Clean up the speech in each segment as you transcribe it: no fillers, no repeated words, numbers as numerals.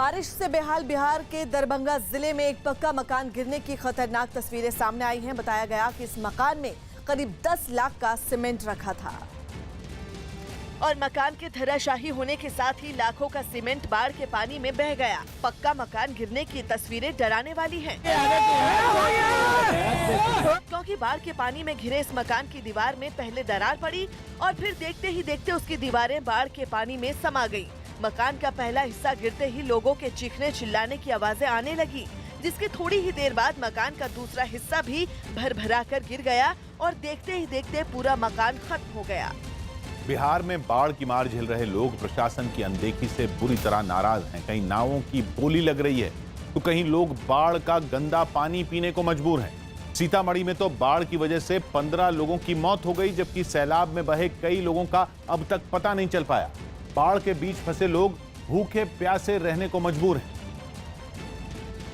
बारिश से बेहाल बिहार के दरभंगा जिले में एक पक्का मकान गिरने की खतरनाक तस्वीरें सामने आई हैं। बताया गया कि इस मकान में करीब 10 लाख का सीमेंट रखा था और मकान के धराशायी होने के साथ ही लाखों का सीमेंट बाढ़ के पानी में बह गया। पक्का मकान गिरने की तस्वीरें डराने वाली हैं, क्योंकि बाढ़ के पानी में घिरे इस मकान की दीवार में पहले दरार पड़ी और फिर देखते ही देखते उसकी दीवारें बाढ़ के पानी में समा गई। मकान का पहला हिस्सा गिरते ही लोगों के चीखने चिल्लाने की आवाजें आने लगी, जिसके थोड़ी ही देर बाद मकान का दूसरा हिस्सा भी भरभरा कर गिर गया और देखते ही देखते पूरा मकान खत्म हो गया। बिहार में बाढ़ की मार झेल रहे लोग प्रशासन की अनदेखी से बुरी तरह नाराज हैं। कहीं नावों की बोली लग रही है तो कहीं लोग बाढ़ का गंदा पानी पीने को मजबूर हैं। सीतामढ़ी में तो बाढ़ की वजह से 15 लोगों की मौत हो गई, जबकि सैलाब में बहे कई लोगों का अब तक पता नहीं चल पाया। बाढ़ के बीच फंसे लोग भूखे प्यासे रहने को मजबूर हैं,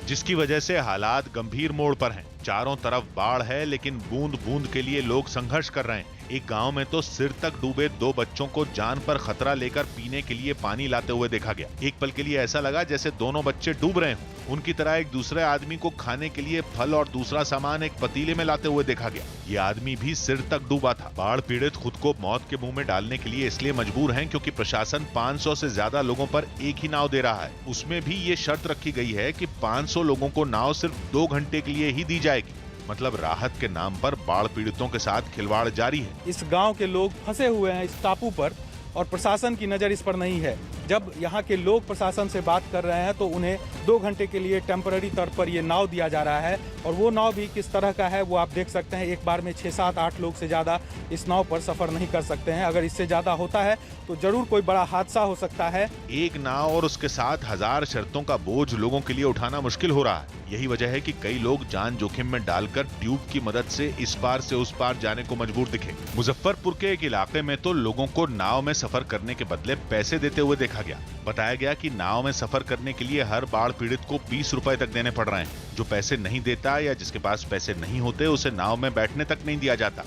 जिसकी वजह से हालात गंभीर मोड़ पर हैं। चारों तरफ बाढ़ है, लेकिन बूंद बूंद के लिए लोग संघर्ष कर रहे हैं। एक गांव में तो सिर तक डूबे 2 बच्चों को जान पर खतरा लेकर पीने के लिए पानी लाते हुए देखा गया। एक पल के लिए ऐसा लगा जैसे दोनों बच्चे डूब रहे हों। उनकी तरह एक दूसरे आदमी को खाने के लिए फल और दूसरा सामान एक पतीले में लाते हुए देखा गया। ये आदमी भी सिर तक डूबा था। बाढ़ पीड़ित खुद को मौत के मुंह में डालने के लिए इसलिए मजबूर हैं क्योंकि प्रशासन 500 से ज्यादा लोगों पर एक ही नाव दे रहा है। उसमें भी ये शर्त रखी गई है कि 500 लोगों को नाव सिर्फ 2 घंटे के लिए ही दी जाएगी। मतलब राहत के नाम पर बाढ़ पीड़ितों के साथ खिलवाड़ जारी है। इस गांव के लोग फंसे हुए हैं इस टापू पर और प्रशासन की नजर इस पर नहीं है। जब यहाँ के लोग प्रशासन से बात कर रहे हैं तो उन्हें 2 घंटे के लिए टेम्पररी तौर पर ये नाव दिया जा रहा है और वो नाव भी किस तरह का है वो आप देख सकते हैं। एक बार में 6, 7, 8 लोग से ज़्यादा इस नाव पर सफ़र नहीं कर सकते हैं। अगर इससे ज़्यादा होता है तो जरूर कोई बड़ा हादसा हो सकता है। एक नाव और उसके साथ 1000 शर्तों का बोझ लोगों के लिए उठाना मुश्किल हो रहा है। यही वजह है कि कई लोग जान जोखिम में डालकर ट्यूब की मदद से इस पार से उस पार जाने को मजबूर दिखे। मुजफ्फरपुर के एक इलाके में तो लोगों को नाव में सफर करने के बदले पैसे देते हुए देखा गया। बताया गया कि नाव में सफर करने के लिए हर बाढ़ पीड़ित को 20 रुपए तक देने पड़ रहे हैं। जो पैसे नहीं देता या जिसके पास पैसे नहीं होते उसे नाव में बैठने तक नहीं दिया जाता।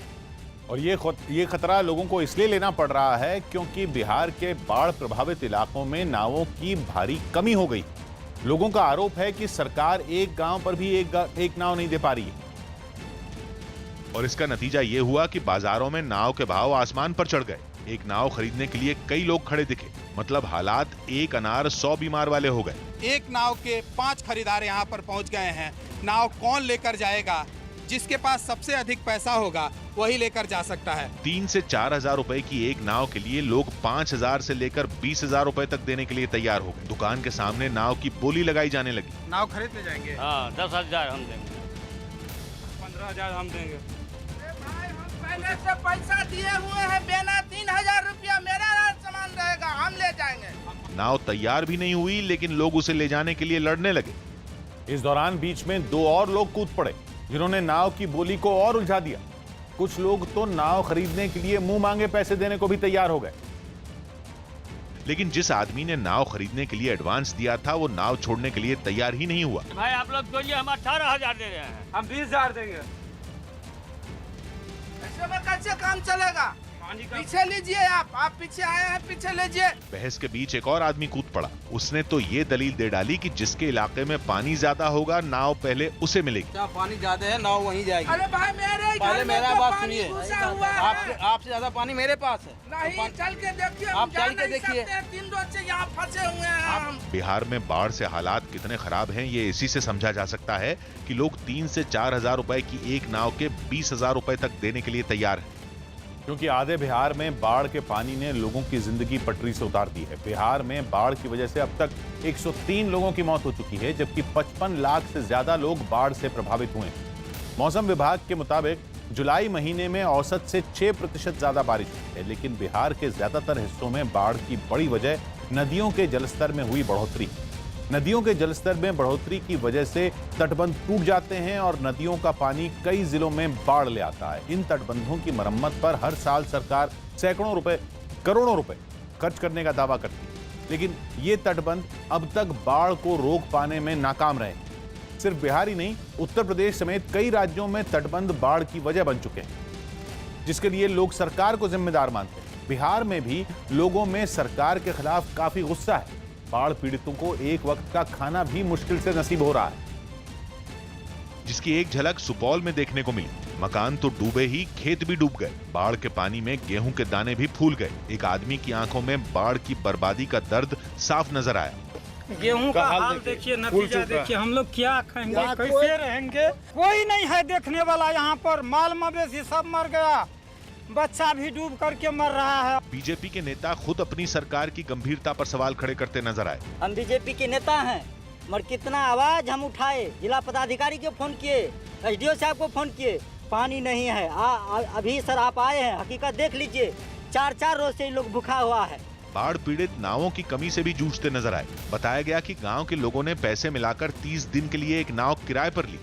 और ये खतरा लोगों को इसलिए लेना पड़ रहा है क्योंकि बिहार के बाढ़ प्रभावित इलाकों में नावों की भारी कमी हो गई। लोगों का आरोप है कि सरकार एक गांव पर भी एक नाव नहीं दे पा रही है और इसका नतीजा ये हुआ कि बाजारों में नाव के भाव आसमान पर चढ़ गए। एक नाव खरीदने के लिए कई लोग खड़े दिखे। मतलब हालात एक अनार 100 बीमार वाले हो गए। एक नाव के 5 खरीदार यहाँ पर पहुँच गए हैं। नाव कौन लेकर जाएगा? जिसके पास सबसे अधिक पैसा होगा वही लेकर जा सकता है। 3 से 4 हजार रुपए की एक नाव के लिए लोग 5000 से लेकर 20,000 रुपए तक देने के लिए तैयार हो गए। दुकान के सामने नाव की बोली लगाई जाने लगी। नाव खरीद ले जाएंगे? हाँ, 10,000 हम देंगे। 15,000 हम देंगे। भाई हम पहले से पैसा दिए हुए हैं, बिना 3,000 रुपया मेरा सामान रहेगा, हम ले जाएंगे। नाव तैयार भी नहीं हुई लेकिन लोग उसे ले जाने के लिए लड़ने लगे। इस दौरान बीच में 2 और लोग कूद पड़े जिन्होंने नाव की बोली को और उलझा दिया। कुछ लोग तो नाव खरीदने के लिए मुंह मांगे पैसे देने को भी तैयार हो गए। लेकिन जिस आदमी ने नाव खरीदने के लिए एडवांस दिया था वो नाव छोड़ने के लिए तैयार ही नहीं हुआ। भाई आप लोग बोलिए, हम 18,000 दे रहे हैं। हम 20,000 देंगे। ऐसे में कैसे काम चलेगा? पीछे लीजिए, आप पीछे आए हैं, पीछे लीजिए। बहस के बीच एक और आदमी कूद पड़ा। उसने तो ये दलील दे डाली कि जिसके इलाके में पानी ज्यादा होगा नाव पहले उसे मिलेगी। क्या पानी ज्यादा है, नाव वहीं जाएगी। अरे भाई मेरे पहले मेरा तो बात सुनिए। आपसे ज्यादा पानी मेरे पास है। नहीं, चल के देखिए। आप चल के देखिए। 3 रोज से यहाँ फंसे हुए हैं हम। बिहार में बाढ़ से हालात कितने खराब हैं ये इसी से समझा जा सकता है कि लोग 3 से 4 हजार रुपए की एक नाव के 20,000 रुपए तक देने के लिए तैयार हैं। क्योंकि आधे बिहार में बाढ़ के पानी ने लोगों की जिंदगी पटरी से उतार दी है। बिहार में बाढ़ की वजह से अब तक 103 लोगों की मौत हो चुकी है, जबकि 55 लाख से ज्यादा लोग बाढ़ से प्रभावित हुए हैं। मौसम विभाग के मुताबिक जुलाई महीने में औसत से 6% ज्यादा बारिश हुई है, लेकिन बिहार के ज्यादातर हिस्सों में बाढ़ की बड़ी वजह नदियों के जलस्तर में हुई बढ़ोतरी। नदियों के जलस्तर में बढ़ोतरी की वजह से तटबंध टूट जाते हैं और नदियों का पानी कई जिलों में बाढ़ ले आता है। इन तटबंधों की मरम्मत पर हर साल सरकार सैकड़ों रुपए, करोड़ों रुपए खर्च करने का दावा करती है, लेकिन ये तटबंध अब तक बाढ़ को रोक पाने में नाकाम रहे। सिर्फ बिहार ही नहीं, उत्तर प्रदेश समेत कई राज्यों में तटबंध बाढ़ की वजह बन चुके हैं, जिसके लिए लोग सरकार को जिम्मेदार मानते हैं। बिहार में भी लोगों में सरकार के खिलाफ काफी गुस्सा है। बाढ़ पीड़ितों को एक वक्त का खाना भी मुश्किल से नसीब हो रहा है, जिसकी एक झलक सुपौल में देखने को मिली। मकान तो डूबे ही, खेत भी डूब गए। बाढ़ के पानी में गेहूं के दाने भी फूल गए। एक आदमी की आंखों में बाढ़ की बर्बादी का दर्द साफ नजर आया। गेहूं का हाल देखिए, नतीजा देखिए, हम लोग क्या खाएंगे, कैसे रहेंगे? कोई नहीं है देखने वाला यहाँ पर। माल मवेशी सब मर गया, बच्चा भी डूब करके मर रहा है। बीजेपी के नेता खुद अपनी सरकार की गंभीरता पर सवाल खड़े करते नजर आए। हम बीजेपी के नेता हैं, मगर कितना आवाज हम उठाए, जिला पदाधिकारी को फोन किए, एसडीओ साहब को फोन किए, पानी नहीं है। अभी सर आप आए हैं, हकीकत देख लीजिए, 4 रोज से लोग भूखा हुआ है। बाढ़ पीड़ित नावों की कमी से भी जूझते नजर आए। बताया गया कि गांव के लोगों ने पैसे मिलाकर 30 दिन के लिए एक नाव किराए पर ली।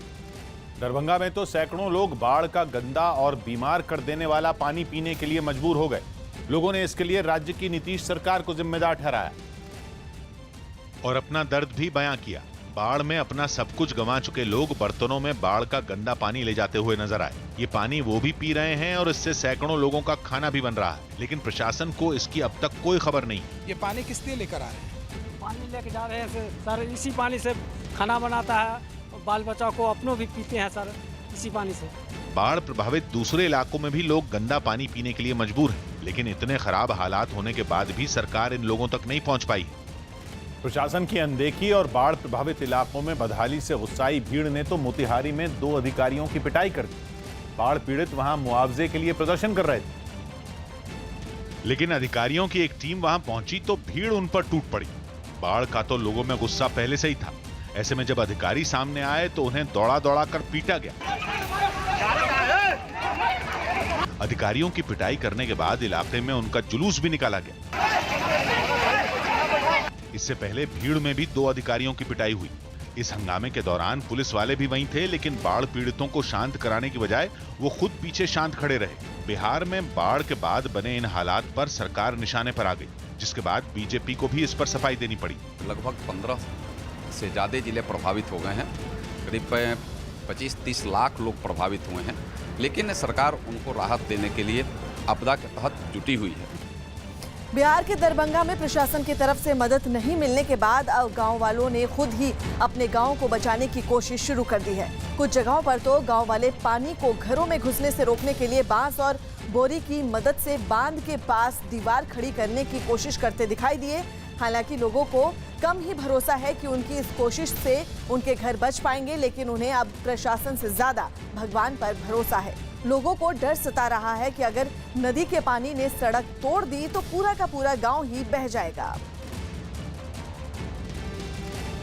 दरभंगा में तो सैकड़ों लोग बाढ़ का गंदा और बीमार कर देने वाला पानी पीने के लिए मजबूर हो गए। लोगों ने इसके लिए राज्य की नीतीश सरकार को जिम्मेदार ठहराया और अपना दर्द भी बयां किया। बाढ़ में अपना सब कुछ गंवा चुके लोग बर्तनों में बाढ़ का गंदा पानी ले जाते हुए नजर आए। ये पानी वो भी पी रहे हैं और इससे सैकड़ों लोगों का खाना भी बन रहा है, लेकिन प्रशासन को इसकी अब तक कोई खबर नहीं। ये पानी किस लिए लेकर आ रहे हैं? पानी लेके जा रहे हैं सर, इसी पानी से खाना बनाता है, बाल बच्चा को अपनों भी पीते हैं सर, इसी पानी से। बाढ़ प्रभावित दूसरे इलाकों में भी लोग गंदा पानी पीने के लिए मजबूर हैं, लेकिन इतने खराब हालात होने के बाद भी सरकार इन लोगों तक नहीं पहुंच पाई है। प्रशासन की अनदेखी और बाढ़ प्रभावित इलाकों में बदहाली से गुस्साई भीड़ ने तो मोतिहारी में 2 अधिकारियों की पिटाई कर दी। बाढ़ पीड़ित वहां मुआवजे के लिए प्रदर्शन कर रहे थे, लेकिन अधिकारियों की एक टीम वहां पहुंची तो भीड़ उन पर टूट पड़ी। बाढ़ का तो लोगों में गुस्सा पहले से ही था। ऐसे में जब अधिकारी सामने आए तो उन्हें दौड़ा दौड़ा कर पीटा गया। अधिकारियों की पिटाई करने के बाद इलाके में उनका जुलूस भी निकाला गया। इससे पहले भीड़ में भी 2 अधिकारियों की पिटाई हुई। इस हंगामे के दौरान पुलिस वाले भी वहीं थे, लेकिन बाढ़ पीड़ितों को शांत कराने की बजाय वो खुद पीछे शांत खड़े रहे। बिहार में बाढ़ के बाद बने इन हालात पर सरकार निशाने पर आ गई, जिसके बाद बीजेपी को भी इस पर सफाई देनी पड़ी। लगभग 15 से ज्यादा जिले प्रभावित हो गए हैं, करीब 25-30 लाख लोग प्रभावित हुए हैं, लेकिन सरकार उनको राहत देने के लिए आपदा के तहत जुटी हुई है। बिहार के दरभंगा में प्रशासन की तरफ से मदद नहीं मिलने के बाद अब गांव वालों ने खुद ही अपने गांव को बचाने की कोशिश शुरू कर दी है। कुछ जगहों पर तो गांव वाले पानी को घरों में घुसने से रोकने के लिए बांस और बोरी की मदद से बांध के पास दीवार खड़ी करने की कोशिश करते दिखाई दिए। हालांकि लोगों को कम ही भरोसा है कि उनकी इस कोशिश से उनके घर बच पाएंगे, लेकिन उन्हें अब प्रशासन से ज्यादा भगवान पर भरोसा है। लोगों को डर सता रहा है कि अगर नदी के पानी ने सड़क तोड़ दी तो पूरा का पूरा गांव ही बह जाएगा।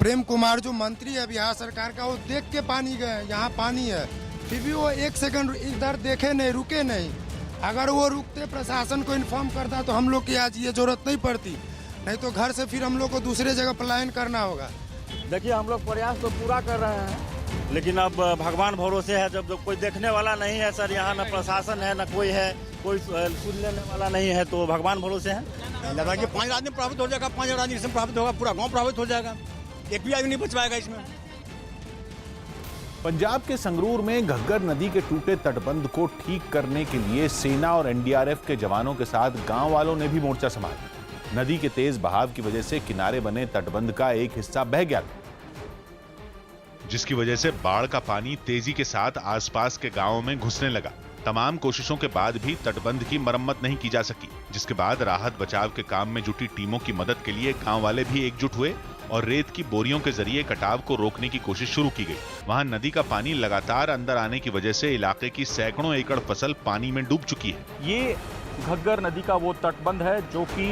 प्रेम कुमार जो मंत्री है बिहार सरकार का, वो देख के पानी गए, यहाँ पानी है, फिर भी वो 1 सेकंड इधर देखे नहीं, रुके नहीं। अगर वो रुकते, प्रशासन को इन्फॉर्म करता तो हम लोग की आज ये जरूरत नहीं पड़ती, नहीं तो घर से फिर हम लोग को दूसरे जगह पलायन करना होगा। देखिए, हम लोग प्रयास तो पूरा कर रहे हैं, लेकिन अब भगवान भरोसे है। जब कोई देखने वाला नहीं है सर, यहाँ न प्रशासन है न कोई है, कोई सुन लेने वाला नहीं है, तो भगवान भरोसे है। लगा कि 5 आदमी प्रभावित हो जाएगा, 5 आदमी से प्रभावित होगा, पूरा गांव प्रभावित हो जाएगा, एक भी आदमी नहीं बच पाएगा इसमें। पंजाब के संगरूर में घग्गर नदी के टूटे तटबंध को ठीक करने के लिए सेना और एनडीआरएफ के जवानों के साथ गांव वालों ने भी मोर्चा संभाला। नदी के तेज बहाव की वजह से किनारे बने तटबंध का एक हिस्सा बह गया था, जिसकी वजह से बाढ़ का पानी तेजी के साथ आसपास के गांवों में घुसने लगा। तमाम कोशिशों के बाद भी तटबंध की मरम्मत नहीं की जा सकी, जिसके बाद राहत बचाव के काम में जुटी टीमों की मदद के लिए गांव वाले भी एकजुट हुए और रेत की बोरियों के जरिए कटाव को रोकने की कोशिश शुरू की गई। वहां नदी का पानी लगातार अंदर आने की वजह से इलाके की सैकड़ों एकड़ फसल पानी में डूब चुकी है। ये घग्गर नदी का वो तटबंध है जो कि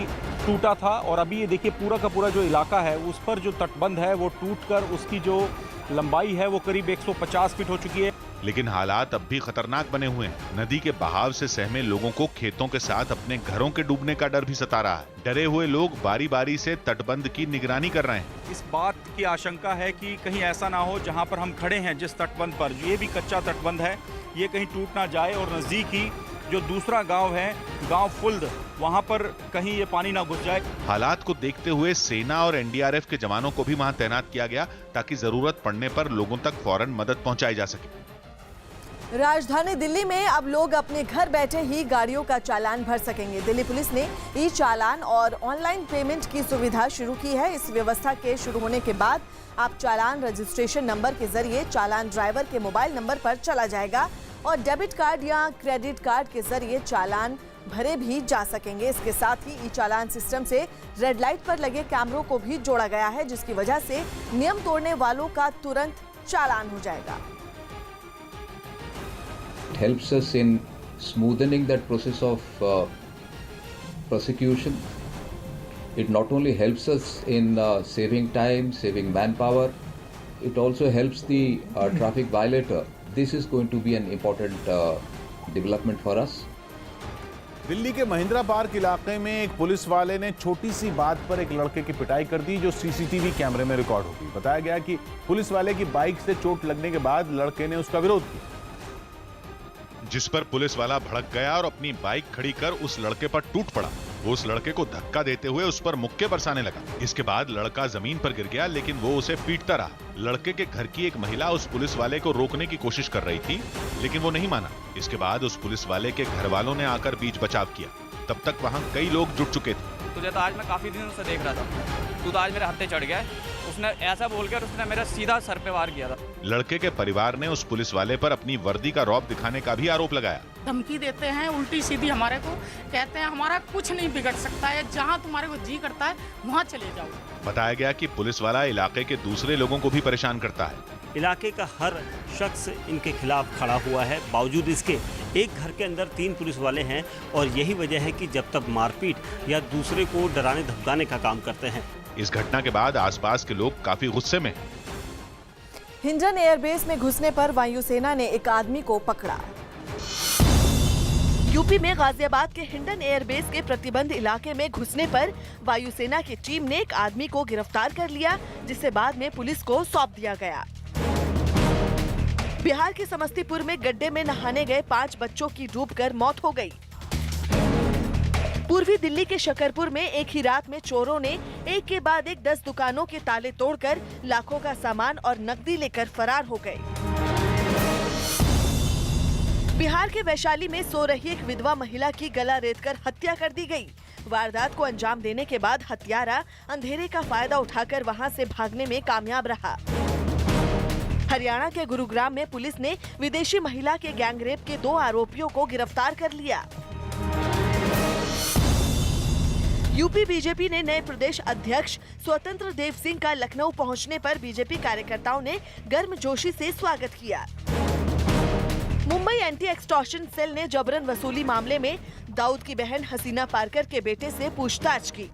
टूटा था, और अभी ये देखिए पूरा का पूरा जो इलाका है उस पर जो तटबंध है वो टूटकर उसकी जो लंबाई है वो करीब 150 फीट हो चुकी है। लेकिन हालात अब भी खतरनाक बने हुए हैं। नदी के बहाव से सहमे लोगों को खेतों के साथ अपने घरों के डूबने का डर भी सता रहा है। डरे हुए लोग बारी बारी से तटबंध की निगरानी कर रहे हैं। इस बात की आशंका है कि कहीं ऐसा ना हो जहां पर हम खड़े हैं जिस तटबंध पर, ये भी कच्चा तटबंध है, ये कहीं टूट ना जाए और नजदीक ही जो दूसरा गांव है, गांव फुल्द, वहां पर कहीं ये पानी ना घुस जाए। हालात को देखते हुए सेना और एनडीआरएफ के जवानों को भी वहां तैनात किया गया ताकि जरूरत पड़ने पर लोगों तक फौरन मदद पहुंचाई जा सके। राजधानी दिल्ली में अब लोग अपने घर बैठे ही गाड़ियों का चालान भर सकेंगे। दिल्ली पुलिस ने ई चालान और ऑनलाइन पेमेंट की सुविधा शुरू की है। इस व्यवस्था के शुरू होने के बाद आप चालान रजिस्ट्रेशन नंबर के जरिए चालान ड्राइवर के मोबाइल नंबर पर चला जाएगा और डेबिट कार्ड या क्रेडिट कार्ड के जरिए चालान भरे भी जा सकेंगे। इसके साथ ही ई चालान सिस्टम से रेड लाइट पर लगे कैमरों को भी जोड़ा गया है, जिसकी वजह से नियम तोड़ने वालों का तुरंत चालान हो जाएगा। It helps us in smoothening that process of prosecution. It not only helps us in saving time, saving manpower, it also helps the traffic violator. This is going to be an important development for us. Delhi के Mahindra park इलाके में एक police वाले ने छोटी सी बात पर एक लड़के की पिटाई कर दी, जो सीसीटीवी कैमरे में रिकॉर्ड हो गई। बताया गया कि पुलिस वाले की बाइक से चोट लगने के बाद लड़के ने उसका विरोध किया, जिस पर पुलिस वाला भड़क गया और अपनी बाइक खड़ी कर उस लड़के पर टूट पड़ा। वो उस लड़के को धक्का देते हुए उस पर मुक्के बरसाने लगा। इसके बाद लड़का जमीन पर गिर गया, लेकिन वो उसे पीटता रहा। लड़के के घर की एक महिला उस पुलिस वाले को रोकने की कोशिश कर रही थी, लेकिन वो नहीं माना। इसके बाद उस पुलिस वाले के घर वालों ने आकर बीच बचाव किया। तब तक वहाँ कई लोग जुट चुके थे। तुझे तो आज मैं काफी दिनों से देख रहा था, तू तो आज मेरे हत्थे चढ़ गया। उसने ऐसा बोलकर उसने मेरा सीधा सर पे वार किया था। लड़के के परिवार ने उस पुलिस वाले पर अपनी वर्दी का रौब दिखाने का भी आरोप लगाया। धमकी देते हैं उल्टी सीधी हमारे को, कहते हैं हमारा कुछ नहीं बिगड़ सकता है, जहां तुम्हारे को जी करता है वहां चले जाओ। बताया गया कि पुलिस वाला इलाके के दूसरे लोगों को भी परेशान करता है। इलाके का हर शख्स इनके खिलाफ खड़ा हुआ है। बावजूद इसके एक घर के अंदर 3 पुलिस वाले हैं और यही वजह है कि जब तक मारपीट या दूसरे को डराने धमकाने का काम करते हैं। इस घटना के बाद आसपास के लोग काफी गुस्से में। हिंडन एयरबेस में घुसने पर वायुसेना ने एक आदमी को पकड़ा। यूपी में गाजियाबाद के हिंडन एयरबेस के प्रतिबंध इलाके में घुसने पर वायुसेना की टीम ने एक आदमी को गिरफ्तार कर लिया, जिसे बाद में पुलिस को सौंप दिया गया। बिहार के समस्तीपुर में गड्ढे में नहाने गए 5 बच्चों की डूबकर मौत हो गई। पूर्वी दिल्ली के शकरपुर में एक ही रात में चोरों ने एक के बाद एक 10 दुकानों के ताले तोड़कर लाखों का सामान और नकदी लेकर फरार हो गए। बिहार के वैशाली में सो रही एक विधवा महिला की गला रेतकर हत्या कर दी गई। वारदात को अंजाम देने के बाद हत्यारा अंधेरे का फायदा उठाकर वहां से भागने में कामयाब रहा। हरियाणा के गुरुग्राम में पुलिस ने विदेशी महिला के गैंगरेप के 2 आरोपियों को गिरफ्तार कर लिया। यूपी बीजेपी ने नए प्रदेश अध्यक्ष स्वतंत्र देव सिंह का लखनऊ पहुंचने पर बीजेपी कार्यकर्ताओं ने गर्मजोशी से स्वागत किया। मुंबई एंटी एक्सटॉर्शन सेल ने जबरन वसूली मामले में दाऊद की बहन हसीना पारकर के बेटे से पूछताछ की।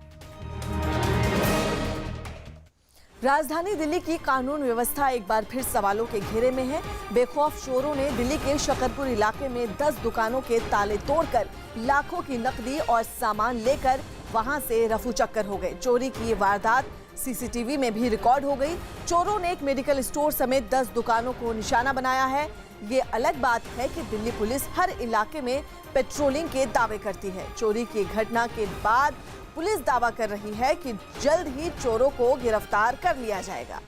राजधानी दिल्ली की कानून व्यवस्था एक बार फिर सवालों के घेरे में है। बेखौफ चोरों ने दिल्ली के शकरपुर इलाके में 10 दुकानों के ताले तोड़कर लाखों की नकदी और सामान लेकर वहां से रफू चक्कर हो गए। चोरी की ये वारदात सीसीटीवी में भी रिकॉर्ड हो गई। चोरों ने एक मेडिकल स्टोर समेत 10 दुकानों को निशाना बनाया है। ये अलग बात है कि दिल्ली पुलिस हर इलाके में पेट्रोलिंग के दावे करती है। चोरी की घटना के बाद पुलिस दावा कर रही है कि जल्द ही चोरों को गिरफ्तार कर लिया जाएगा।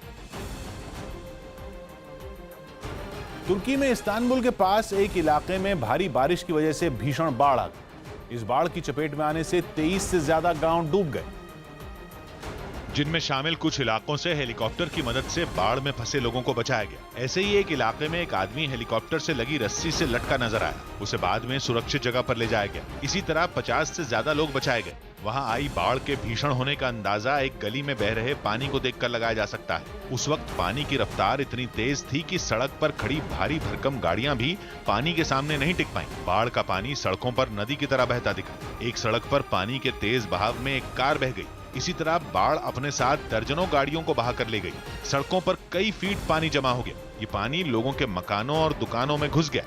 तुर्की में इस्तांबुल के पास एक इलाके में भारी बारिश की वजह से भीषण बाढ़ आ गई। इस बाढ़ की चपेट में आने से 23 से ज्यादा गांव डूब गए, जिनमें शामिल कुछ इलाकों से हेलीकॉप्टर की मदद से बाढ़ में फंसे लोगों को बचाया गया। ऐसे ही एक इलाके में एक आदमी हेलीकॉप्टर से लगी रस्सी से लटका नजर आया। उसे बाद में सुरक्षित जगह पर ले जाया गया। इसी तरह 50 से ज्यादा लोग बचाए गए। वहां आई बाढ़ के भीषण होने का अंदाजा एक गली में बह रहे पानी को देखकर लगाया जा सकता है। उस वक्त पानी की रफ्तार इतनी तेज थी कि सड़क पर खड़ी भारी भरकम गाड़ियां भी पानी के सामने नहीं टिक पाईं। बाढ़ का पानी सड़कों पर नदी की तरह बहता दिखा। एक सड़क पर पानी के तेज बहाव में एक कार बह गई। इसी तरह बाढ़ अपने साथ दर्जनों गाड़ियों को बहा कर ले गई। सड़कों पर कई फीट पानी जमा हो गया। ये पानी लोगों के मकानों और दुकानों में घुस गया।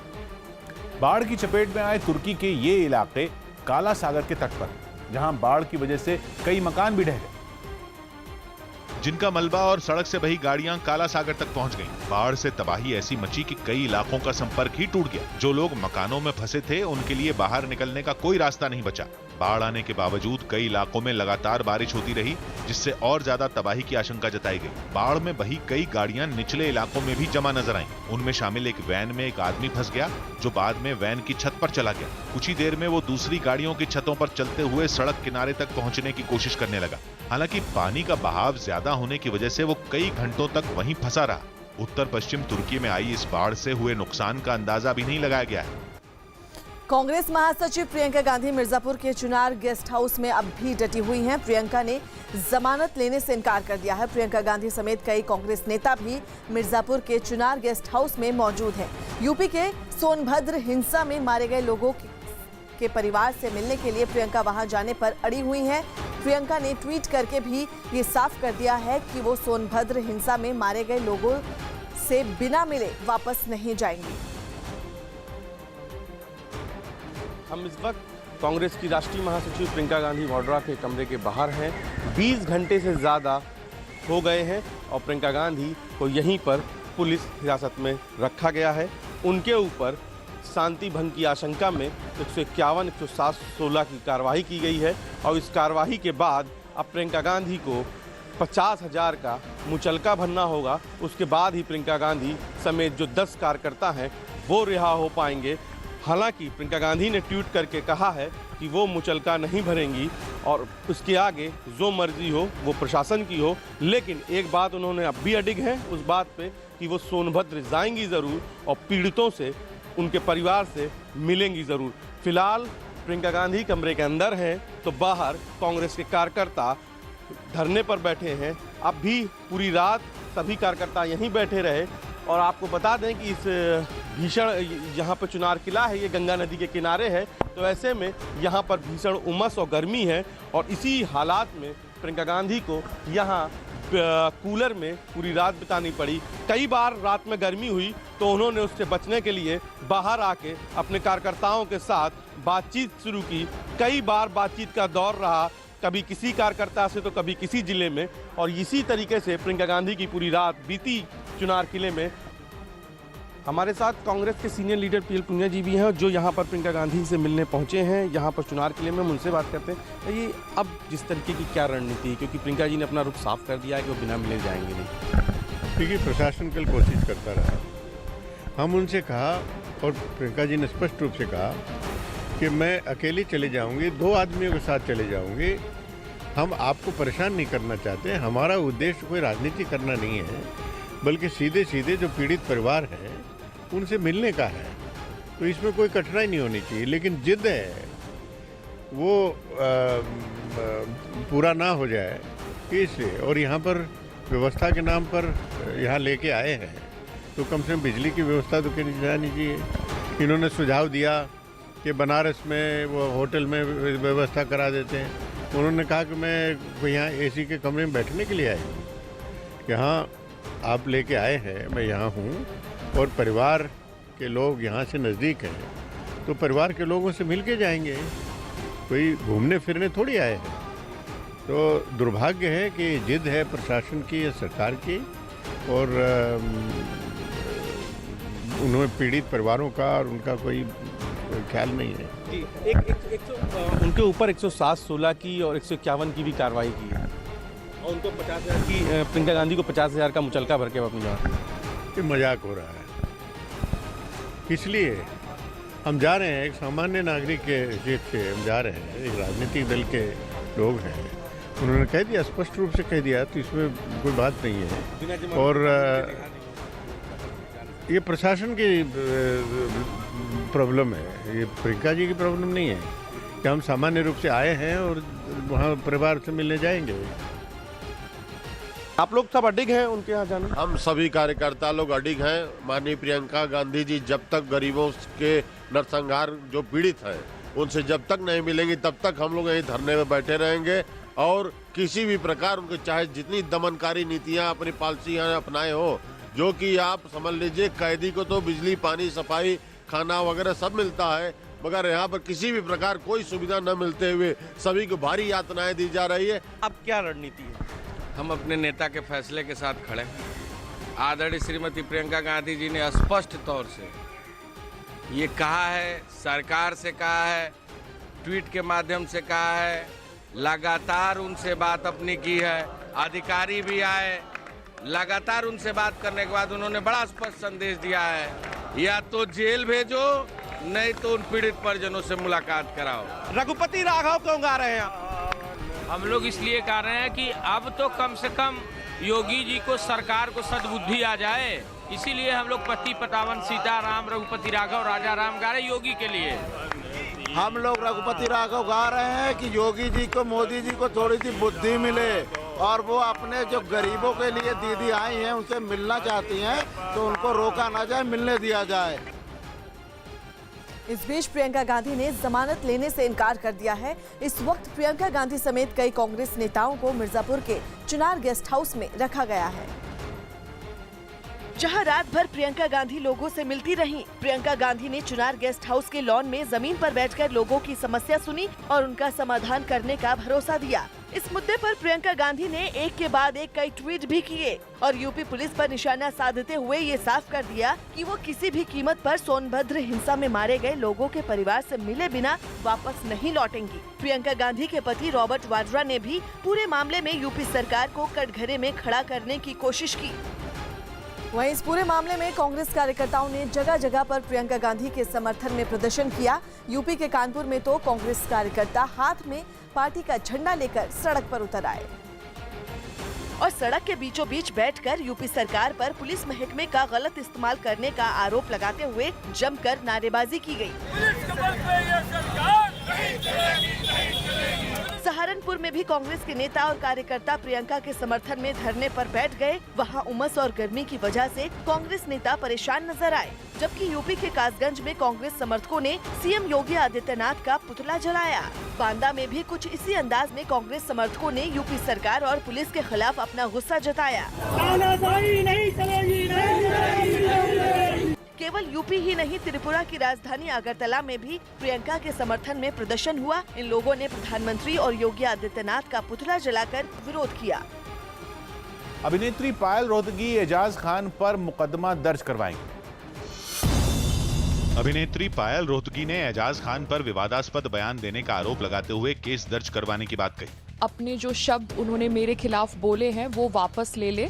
बाढ़ की चपेट में आए तुर्की के ये इलाके काला सागर के तट पर, जहां बाढ़ की वजह से कई मकान भी ढह गए, जिनका मलबा और सड़क से बही गाड़ियां काला सागर तक पहुंच गईं। बाढ़ से तबाही ऐसी मची कि कई इलाकों का संपर्क ही टूट गया। जो लोग मकानों में फंसे थे उनके लिए बाहर निकलने का कोई रास्ता नहीं बचा। बाढ़ आने के बावजूद कई इलाकों में लगातार बारिश होती रही, जिससे और ज्यादा तबाही की आशंका जताई गई। बाढ़ में बही कई गाड़ियां निचले इलाकों में भी जमा नजर आईं। उनमें शामिल एक वैन में एक आदमी फंस गया, जो बाद में वैन की छत पर चला गया। कुछ ही देर में वो दूसरी गाड़ियों की छतों पर चलते हुए सड़क किनारे तक पहुंचने की कोशिश करने लगा। हालांकि पानी का बहाव ज्यादा होने की वजह से वो कई घंटों तक वहीं फंसा रहा। उत्तर पश्चिम तुर्की में आई इस बाढ़ से हुए नुकसान का अंदाजा भी नहीं लगाया गया है। कांग्रेस महासचिव प्रियंका गांधी मिर्जापुर के चुनार गेस्ट हाउस में अब भी डटी हुई हैं। प्रियंका ने जमानत लेने से इनकार कर दिया है। प्रियंका गांधी समेत कई कांग्रेस नेता भी मिर्जापुर के चुनार गेस्ट हाउस में मौजूद हैं। यूपी के सोनभद्र हिंसा में मारे गए लोगों के परिवार से मिलने के लिए प्रियंका वहां जाने पर अड़ी हुई हैं। प्रियंका ने ट्वीट करके भी ये साफ कर दिया है कि वो सोनभद्र हिंसा में मारे गए लोगों से बिना मिले वापस नहीं जाएंगी। हम इस वक्त कांग्रेस की राष्ट्रीय महासचिव प्रियंका गांधी वाड्रा के कमरे के बाहर हैं। 20 घंटे से ज़्यादा हो गए हैं और प्रियंका गांधी को यहीं पर पुलिस हिरासत में रखा गया है। उनके ऊपर शांति भंग की आशंका में 151, 107, 16 की कार्रवाई की गई है और इस कार्रवाई के बाद अब प्रियंका गांधी को 50,000 का मुचलका भरना होगा। उसके बाद ही प्रियंका गांधी समेत जो 10 कार्यकर्ता हैं वो रिहा हो पाएंगे। हालांकि प्रियंका गांधी ने ट्वीट करके कहा है कि वो मुचलका नहीं भरेंगी और उसके आगे जो मर्जी हो वो प्रशासन की हो। लेकिन एक बात उन्होंने अब भी अडिग है उस बात पे कि वो सोनभद्र जाएंगी ज़रूर और पीड़ितों से, उनके परिवार से मिलेंगी ज़रूर। फिलहाल प्रियंका गांधी कमरे के अंदर हैं तो बाहर कांग्रेस के कार्यकर्ता धरने पर बैठे हैं। अब भी पूरी रात सभी कार्यकर्ता यहीं बैठे रहे। और आपको बता दें कि इस भीषण यहाँ पर चुनार किला है, ये गंगा नदी के किनारे है, तो ऐसे में यहाँ पर भीषण उमस और गर्मी है और इसी हालात में प्रियंका गांधी को यहाँ कूलर में पूरी रात बितानी पड़ी। कई बार रात में गर्मी हुई तो उन्होंने उससे बचने के लिए बाहर आके अपने कार्यकर्ताओं के साथ बातचीत शुरू की। कई बार बातचीत का दौर रहा, कभी किसी कार्यकर्ता से तो कभी किसी जिले में, और इसी तरीके से प्रियंका गांधी की पूरी रात बीती चुनार किले में। हमारे साथ कांग्रेस के सीनियर लीडर पीएल पुनिया जी भी हैं जो यहाँ पर प्रियंका गांधी से मिलने पहुँचे हैं यहाँ पर चुनार किले में। उनसे बात करते हैं। ये अब जिस तरीके की क्या रणनीति है, क्योंकि प्रियंका जी ने अपना रुख साफ कर दिया है कि वो बिना मिले जाएंगे नहीं। देखिए, प्रशासन कल कोशिश करता रहा। हम उनसे कहा और प्रियंका जी ने स्पष्ट रूप से कहा कि मैं अकेली चले जाऊंगी, 2 आदमियों के साथ चले जाऊंगी। हम आपको परेशान नहीं करना चाहते। हमारा उद्देश्य कोई राजनीति करना नहीं है, बल्कि सीधे सीधे जो पीड़ित परिवार हैं उनसे मिलने का है। तो इसमें कोई कठिनाई नहीं होनी चाहिए। लेकिन जिद है वो पूरा ना हो जाए इसलिए, और यहाँ पर व्यवस्था के नाम पर यहाँ लेके आए हैं तो कम से कम बिजली की व्यवस्था तो करनी जानी चाहिए। इन्होंने सुझाव दिया कि बनारस में वो होटल में व्यवस्था करा देते हैं। उन्होंने कहा कि मैं यहाँ एसी के कमरे में बैठने के लिए आई हूँ कि हाँ आप लेके आए हैं, मैं यहाँ हूँ और परिवार के लोग यहाँ से नज़दीक हैं तो परिवार के लोगों से मिल के जाएंगे, कोई घूमने फिरने थोड़ी आए हैं। तो दुर्भाग्य है कि जिद है प्रशासन की या सरकार की और उन्होंने पीड़ित परिवारों का और उनका कोई ख्याल नहीं है। उनके ऊपर 107-16 की और 151 की भी कार्रवाई की है और उनको 50,000 की, प्रियंका गांधी को 50,000 का मुचलका भर के अपनी जान। ये मजाक हो रहा है। इसलिए हम जा रहे हैं, एक सामान्य नागरिक के हैसियत से हम जा रहे हैं, एक राजनीतिक दल के लोग हैं। उन्होंने कह दिया, स्पष्ट रूप से कह दिया, तो इसमें कोई बात नहीं है। और ये प्रशासन की प्रॉब्लम है, ये प्रियंका जी की प्रॉब्लम नहीं है कि हम सामान्य रूप से आए हैं और वहाँ परिवार से मिलने जाएंगे। आप लोग सब अडिग हैं उनके यहाँ जाना? हम सभी कार्यकर्ता लोग अडिग हैं। माननीय प्रियंका गांधी जी जब तक गरीबों के नरसंहार जो पीड़ित हैं उनसे जब तक नहीं मिलेंगी तब तक हम लोग यहीं धरने में बैठे रहेंगे और किसी भी प्रकार उनके चाहे जितनी दमनकारी नीतियां अपनी पॉलिसियां अपनाए हो, जो कि आप समझ लीजिए कैदी को तो बिजली, पानी, सफाई, खाना वगैरह सब मिलता है, मगर यहाँ पर किसी भी प्रकार कोई सुविधा न मिलते हुए सभी को भारी यातनाएं दी जा रही है। अब क्या रणनीति है? हम अपने नेता के फैसले के साथ खड़े हैं। आदरणीय श्रीमती प्रियंका गांधी जी ने स्पष्ट तौर से ये कहा है, सरकार से कहा है ट्वीट के माध्यम से कहा है, लगातार उनसे बात अपनी की है, अधिकारी भी आए, लगातार उनसे बात करने के बाद उन्होंने बड़ा स्पष्ट संदेश दिया है, या तो जेल भेजो नहीं तो उन पीड़ित परिजनों से मुलाकात कराओ। रघुपति राघव क्यों गा रहे हैं आप? हम लोग इसलिए गा रहे हैं कि अब तो कम से कम योगी जी को, सरकार को सद्बुद्धि आ जाए, इसीलिए हम लोग पति पतावन सीताराम रघुपति राघव राजा राम गा रहे योगी के लिए। हम लोग रघुपति राघव गा रहे हैं कि योगी जी को, मोदी जी को थोड़ी सी बुद्धि मिले और वो अपने जो गरीबों के लिए दीदी आई हैं उनसे मिलना चाहती हैं तो उनको रोका ना जाए, मिलने दिया जाए। इस बीच प्रियंका गांधी ने जमानत लेने से इनकार कर दिया है। इस वक्त प्रियंका गांधी समेत कई कांग्रेस नेताओं को मिर्जापुर के चुनार गेस्ट हाउस में रखा गया है, जहां रात भर प्रियंका गांधी लोगों से मिलती रहीं। प्रियंका गांधी ने चुनार गेस्ट हाउस के लॉन में जमीन पर बैठकर लोगों की समस्या सुनी और उनका समाधान करने का भरोसा दिया। इस मुद्दे पर प्रियंका गांधी ने एक के बाद एक कई ट्वीट भी किए और यूपी पुलिस पर निशाना साधते हुए ये साफ कर दिया कि वो किसी भी कीमत पर सोनभद्र हिंसा में मारे गए लोगों के परिवार से मिले बिना वापस नहीं लौटेंगी। प्रियंका गांधी के पति रॉबर्ट वाड्रा ने भी पूरे मामले में यूपी सरकार को कटघरे में खड़ा करने की कोशिश की। वहीं इस पूरे मामले में कांग्रेस कार्यकर्ताओं ने जगह जगह पर प्रियंका गांधी के समर्थन में प्रदर्शन किया। यूपी के कानपुर में तो कांग्रेस कार्यकर्ता हाथ में पार्टी का झंडा लेकर सड़क पर उतर आए और सड़क के बीचों बीच बैठकर यूपी सरकार पर पुलिस महकमे का गलत इस्तेमाल करने का आरोप लगाते हुए जमकर नारेबाजी की गई। सहारनपुर में भी कांग्रेस के नेता और कार्यकर्ता प्रियंका के समर्थन में धरने पर बैठ गए। वहां उमस और गर्मी की वजह से कांग्रेस नेता परेशान नजर आए, जबकि यूपी के कासगंज में कांग्रेस समर्थकों ने सीएम योगी आदित्यनाथ का पुतला जलाया। बांदा में भी कुछ इसी अंदाज में कांग्रेस समर्थकों ने यूपी सरकार और पुलिस के खिलाफ अपना गुस्सा जताया। केवल यूपी ही नहीं, त्रिपुरा की राजधानी अगरतला में भी प्रियंका के समर्थन में प्रदर्शन हुआ। इन लोगों ने प्रधानमंत्री और योगी आदित्यनाथ का पुतला जलाकर विरोध किया। अभिनेत्री पायल रोहतगी एजाज खान पर मुकदमा दर्ज करवाएंगे। अभिनेत्री पायल रोहतगी ने एजाज खान पर विवादास्पद बयान देने का आरोप लगाते हुए केस दर्ज करवाने की बात कही। अपने जो शब्द उन्होंने मेरे खिलाफ बोले हैं वो वापस ले ले।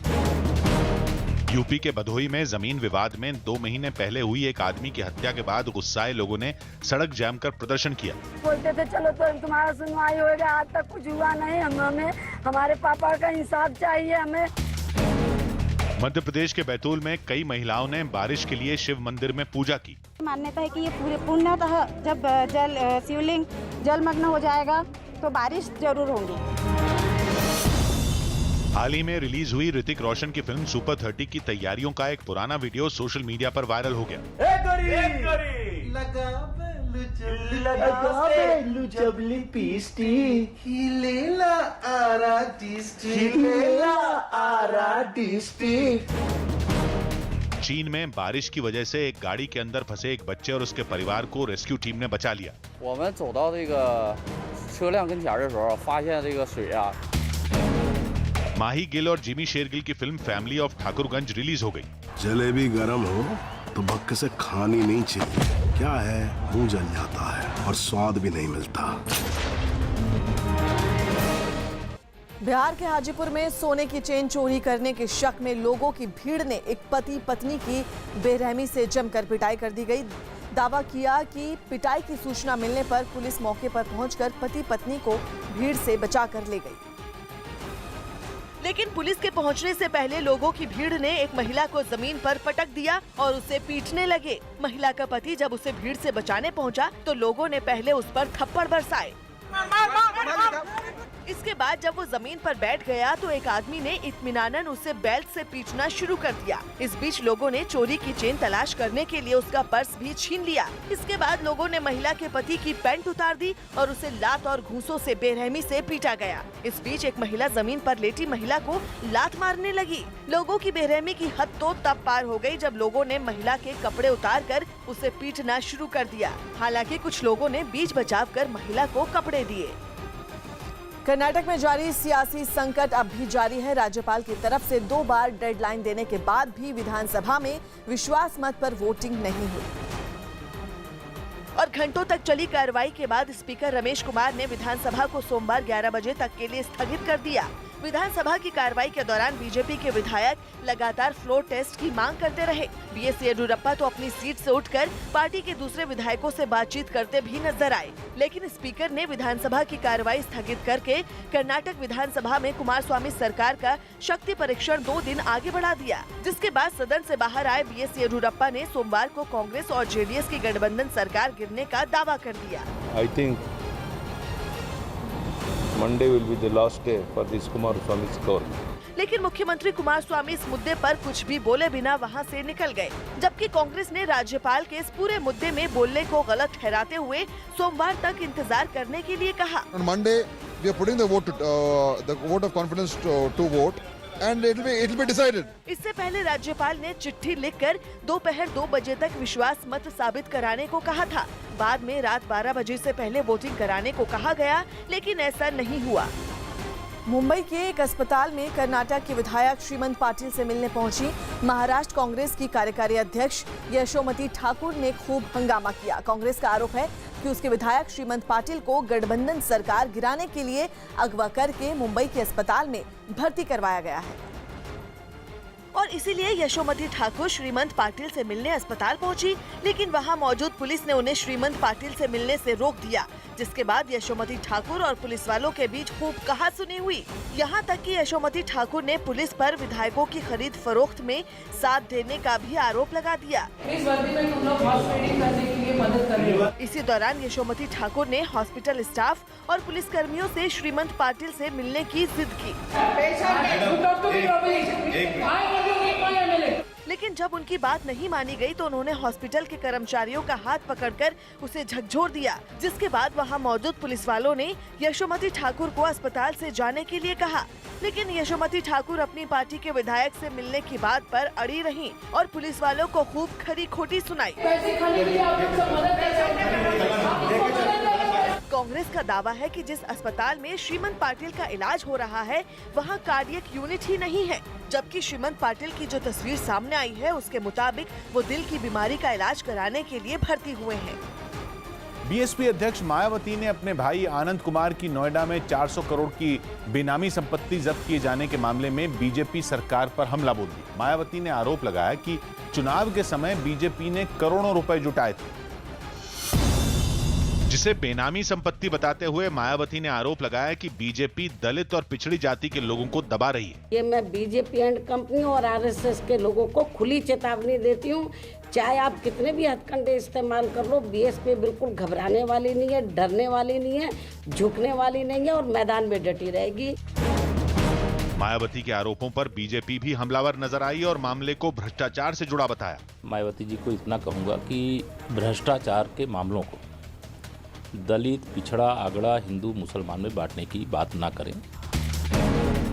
यूपी के भदोही में जमीन विवाद में 2 महीने पहले हुई एक आदमी की हत्या के बाद गुस्साए लोगों ने सड़क जाम कर प्रदर्शन किया। बोलते थे चलो तो तुम्हारा सुनवाई होगा, आज तक कुछ हुआ नहीं। हमें हमारे पापा का इंसाफ चाहिए। हमें मध्य प्रदेश के बैतूल में कई महिलाओं ने बारिश के लिए शिव मंदिर में पूजा की। मान्यता है कि ये पूरे पुण्यतः जब शिवलिंग जलमग्न हो जाएगा तो बारिश जरूर होगी। हाल ही में रिलीज हुई ऋतिक रोशन की फिल्म सुपर 30 की तैयारियों का एक पुराना वीडियो सोशल मीडिया पर वायरल हो गया। चीन में बारिश की वजह से एक गाड़ी के अंदर फंसे एक बच्चे और उसके परिवार को रेस्क्यू टीम ने बचा लिया। माही गिल और जिमी शेरगिल की film family of Thakurganj release हो गई। जलेबी गरम हो तो भक्के से खानी नहीं चाहिए, क्या है मुंह जल जाता है और स्वाद भी नहीं मिलता। बिहार के हाजीपुर में सोने की चेन चोरी करने के शक में लोगों की भीड़ ने एक पति पत्नी की बेरहमी से जमकर पिटाई कर दी गई। दावा किया कि पिटाई की सूचना मिलने पर पुलिस मौके पर पहुंचकर पति पत्नी को भीड़ से बचाकर ले गई। लेकिन पुलिस के पहुंचने से पहले लोगों की भीड़ ने एक महिला को जमीन पर पटक दिया और उसे पीटने लगे। महिला का पति जब उसे भीड़ से बचाने पहुंचा तो लोगों ने पहले उस पर थप्पड़ बरसाए। इसके बाद जब वो जमीन पर बैठ गया तो एक आदमी ने इत्मीनानन उसे बेल्ट से पीटना शुरू कर दिया। इस बीच लोगों ने चोरी की चेन तलाश करने के लिए उसका पर्स भी छीन लिया। इसके बाद लोगों ने महिला के पति की पैंट उतार दी और उसे लात और घूंसों से बेरहमी से पीटा गया। इस बीच एक महिला जमीन पर लेटी महिला को लात मारने लगी। लोगों की बेरहमी की हद तो तब पार हो गई जब लोगों ने महिला के कपड़े उतार कर उसे पीटना शुरू कर दिया। हालांकि कुछ लोगों ने बीच बचाव कर महिला को कपड़े दिए। कर्नाटक में जारी सियासी संकट अब भी जारी है। राज्यपाल की तरफ से 2 बार डेडलाइन देने के बाद भी विधानसभा में विश्वास मत पर वोटिंग नहीं हुई। और घंटों तक चली कार्रवाई के बाद स्पीकर रमेश कुमार ने विधानसभा को सोमवार 11 बजे तक के लिए स्थगित कर दिया। विधानसभा की कार्रवाई के दौरान बीजेपी के विधायक लगातार फ्लोर टेस्ट की मांग करते रहे। बीएस येडियुरप्पा तो अपनी सीट से उठकर पार्टी के दूसरे विधायकों से बातचीत करते भी नजर आए, लेकिन स्पीकर ने विधानसभा की कार्रवाई स्थगित करके कर्नाटक विधानसभा में कुमारस्वामी सरकार का शक्ति परीक्षण 2 दिन आगे बढ़ा दिया, जिसके बाद सदन से बाहर आए बीएस येडियुरप्पा ने सोमवार को कांग्रेस और जेडीएस की गठबंधन सरकार गिरने का दावा कर दिया। I think Monday will be the last day for this Kumaraswamy's government. लेकिन मुख्यमंत्री कुमारस्वामी इस मुद्दे पर कुछ भी बोले बिना वहां से निकल गए, जबकि कांग्रेस ने राज्यपाल के इस पूरे मुद्दे में बोलने को गलत ठहराते हुए सोमवार तक इंतजार करने के लिए कहा। On Monday we are putting the vote of confidence to vote and it will be decided. इससे पहले राज्यपाल ने चिट्ठी लिखकर दोपहर 2 बजे तक विश्वास मत साबित कराने को कहा था। बाद में रात 12 बजे से पहले वोटिंग कराने को कहा गया, लेकिन ऐसा नहीं हुआ। मुंबई के एक अस्पताल में कर्नाटक के विधायक श्रीमंत पाटिल से मिलने पहुंची महाराष्ट्र कांग्रेस की कार्यकारी अध्यक्ष यशोमती ठाकुर ने खूब हंगामा किया। कांग्रेस का आरोप है कि उसके विधायक श्रीमंत पाटिल को गठबंधन सरकार गिराने के लिए अगवा करके मुंबई के अस्पताल में भर्ती करवाया गया है और इसीलिए यशोमती ठाकुर श्रीमंत पाटिल से मिलने अस्पताल पहुंची, लेकिन वहां मौजूद पुलिस ने उन्हें श्रीमंत पाटिल से मिलने से रोक दिया, जिसके बाद यशोमती ठाकुर और पुलिस वालों के बीच खूब कहासुनी हुई। यहां तक कि यशोमती ठाकुर ने पुलिस पर विधायकों की खरीद फरोख्त में साथ देने का भी आरोप लगा दिया। इसी दौरान यशोमती ठाकुर ने हॉस्पिटल स्टाफ और पुलिस कर्मियों से श्रीमंत पाटिल से मिलने की जिद की, लेकिन जब उनकी बात नहीं मानी गई तो उन्होंने हॉस्पिटल के कर्मचारियों का हाथ पकड़कर उसे झकझोर दिया, जिसके बाद वहां मौजूद पुलिस वालों ने यशोमती ठाकुर को अस्पताल से जाने के लिए कहा, लेकिन यशोमती ठाकुर अपनी पार्टी के विधायक से मिलने की बात पर अड़ी रहीं और पुलिस वालों को खूब खरी खोटी सुनाई। कांग्रेस का दावा है कि जिस अस्पताल में श्रीमंत पाटिल का इलाज हो रहा है वहां कार्डियक यूनिट ही नहीं है, जबकि श्रीमंत पाटिल की जो तस्वीर सामने आई है उसके मुताबिक वो दिल की बीमारी का इलाज कराने के लिए भर्ती हुए हैं। बीएसपी अध्यक्ष मायावती ने अपने भाई आनंद कुमार की नोएडा में 400 करोड़ की बेनामी संपत्ति जब्त किए जाने के मामले में बीजेपी सरकार पर हमला बोल दिया। मायावती ने आरोप लगाया कि चुनाव के समय बीजेपी ने करोड़ों रुपए जुटाए थे। जिसे बेनामी संपत्ति बताते हुए मायावती ने आरोप लगाया कि बीजेपी दलित और पिछड़ी जाति के लोगों को दबा रही है। ये मैं बीजेपी एंड कंपनी और आरएसएस के लोगों को खुली चेतावनी देती हूँ, चाहे आप कितने भी हथकंडे इस्तेमाल कर लो, बीएसपी बिल्कुल घबराने वाली नहीं है, डरने वाली नहीं है, झुकने वाली नहीं है और मैदान में डटी रहेगी। मायावती के आरोपों पर बीजेपी भी हमलावर नजर आई और मामले को भ्रष्टाचार से जुड़ा बताया। मायावती जी को इतना कहूंगा कि भ्रष्टाचार के मामलों को दलित, पिछड़ा, आगड़ा, हिंदू, मुसलमान में बांटने की बात ना करें।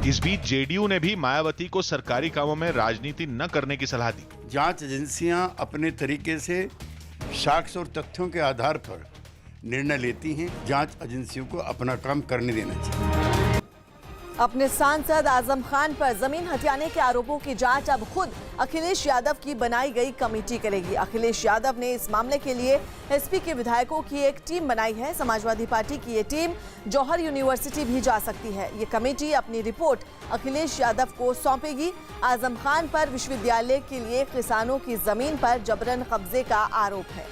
इस बीच जेडीयू ने भी मायावती को सरकारी कामों में राजनीति न करने की सलाह दी। जांच एजेंसियां अपने तरीके से साक्ष्य और तथ्यों के आधार पर निर्णय लेती हैं। जांच एजेंसियों को अपना काम करने देना चाहिए। अपने सांसद आजम खान पर जमीन हथियाने के आरोपों की जांच अब खुद अखिलेश यादव की बनाई गई कमेटी करेगी। अखिलेश यादव ने इस मामले के लिए एसपी के विधायकों की एक टीम बनाई है। समाजवादी पार्टी की ये टीम जौहर यूनिवर्सिटी भी जा सकती है। ये कमेटी अपनी रिपोर्ट अखिलेश यादव को सौंपेगी। आजम खान पर विश्वविद्यालय के लिए किसानों की जमीन पर जबरन कब्जे का आरोप है।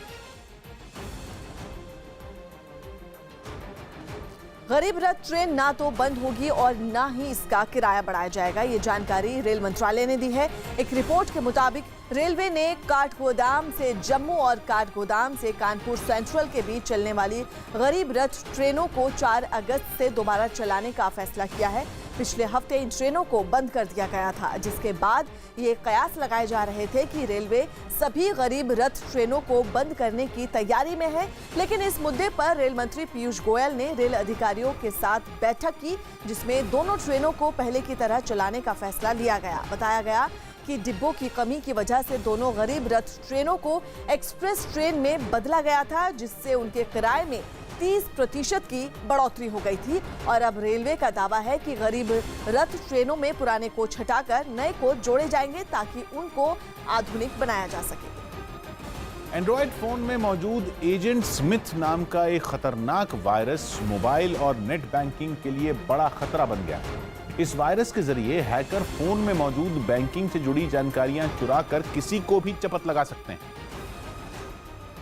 गरीब रथ ट्रेन ना तो बंद होगी और ना ही इसका किराया बढ़ाया जाएगा। ये जानकारी रेल मंत्रालय ने दी है। एक रिपोर्ट के मुताबिक रेलवे ने काठगोदाम से जम्मू और काठगोदाम से कानपुर सेंट्रल के बीच चलने वाली गरीब रथ ट्रेनों को 4 अगस्त से दोबारा चलाने का फैसला किया है। पिछले हफ्ते इन ट्रेनों को बंद कर दिया गया था, जिसके बाद ये कयास लगाए जा रहे थे कि रेलवे सभी गरीब रथ ट्रेनों को बंद करने की तैयारी में है। लेकिन इस मुद्दे पर रेल मंत्री पीयूष गोयल ने रेल अधिकारियों के साथ बैठक की, जिसमें दोनों ट्रेनों को पहले की तरह चलाने का फैसला लिया गया। बताया गया कि डिब्बों की कमी की वजह से दोनों गरीब रथ ट्रेनों को एक्सप्रेस ट्रेन में बदला गया था, जिससे उनके किराए में 30% की बढ़ोतरी हो गई थी। और अब रेलवे का दावा है कि गरीब रथ ट्रेनों में पुराने कोच हटाकर नए कोच जोड़े जाएंगे ताकि उनको आधुनिक बनाया जा सके। एंड्रॉयड फोन में मौजूद एजेंट स्मिथ नाम का एक खतरनाक वायरस मोबाइल और नेट बैंकिंग के लिए बड़ा खतरा बन गया। इस वायरस के जरिए हैकर फोन में मौजूद बैंकिंग से जुड़ी जानकारियां चुरा कर किसी को भी चपत लगा सकते हैं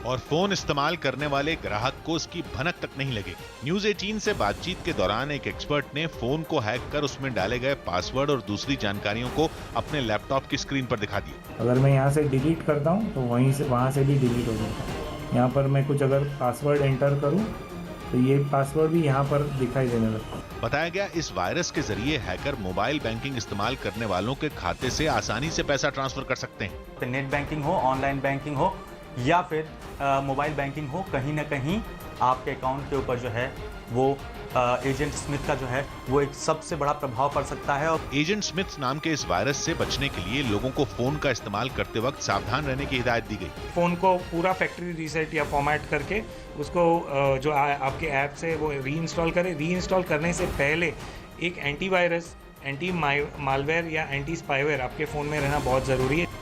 और फोन इस्तेमाल करने वाले ग्राहक को इसकी भनक तक नहीं लगेगी। न्यूज 18 से बातचीत के दौरान एक एक्सपर्ट ने फोन को हैक कर उसमें डाले गए पासवर्ड और दूसरी जानकारियों को अपने लैपटॉप की स्क्रीन पर दिखा दिया। अगर मैं यहाँ से डिलीट करता हूँ तो वहाँ से भी डिलीट हो जाता है। यहाँ पर मैं कुछ अगर पासवर्ड एंटर करूँ तो ये पासवर्ड भी यहाँ पर दिखाई देने लगता है। बताया गया इस वायरस के जरिए हैकर मोबाइल बैंकिंग इस्तेमाल करने वालों के खाते से आसानी से पैसा ट्रांसफर कर सकते हैं। नेट बैंकिंग हो, ऑनलाइन बैंकिंग हो या फिर मोबाइल बैंकिंग हो, कहीं ना कहीं आपके अकाउंट के ऊपर जो है वो एजेंट स्मिथ का जो है वो एक सबसे बड़ा प्रभाव पड़ सकता है। और एजेंट स्मिथ नाम के इस वायरस से बचने के लिए लोगों को फोन का इस्तेमाल करते वक्त सावधान रहने की हिदायत दी गई। फोन को पूरा फैक्ट्री रीसेट या फॉर्मेट करके उसको जो आपके ऐप से वो रीइंस्टॉल करें। रीइंस्टॉल करने से पहले एक एंटीवायरस, एंटी मालवेयर या एंटी स्पाईवेयर आपके फोन में रहना बहुत जरूरी है।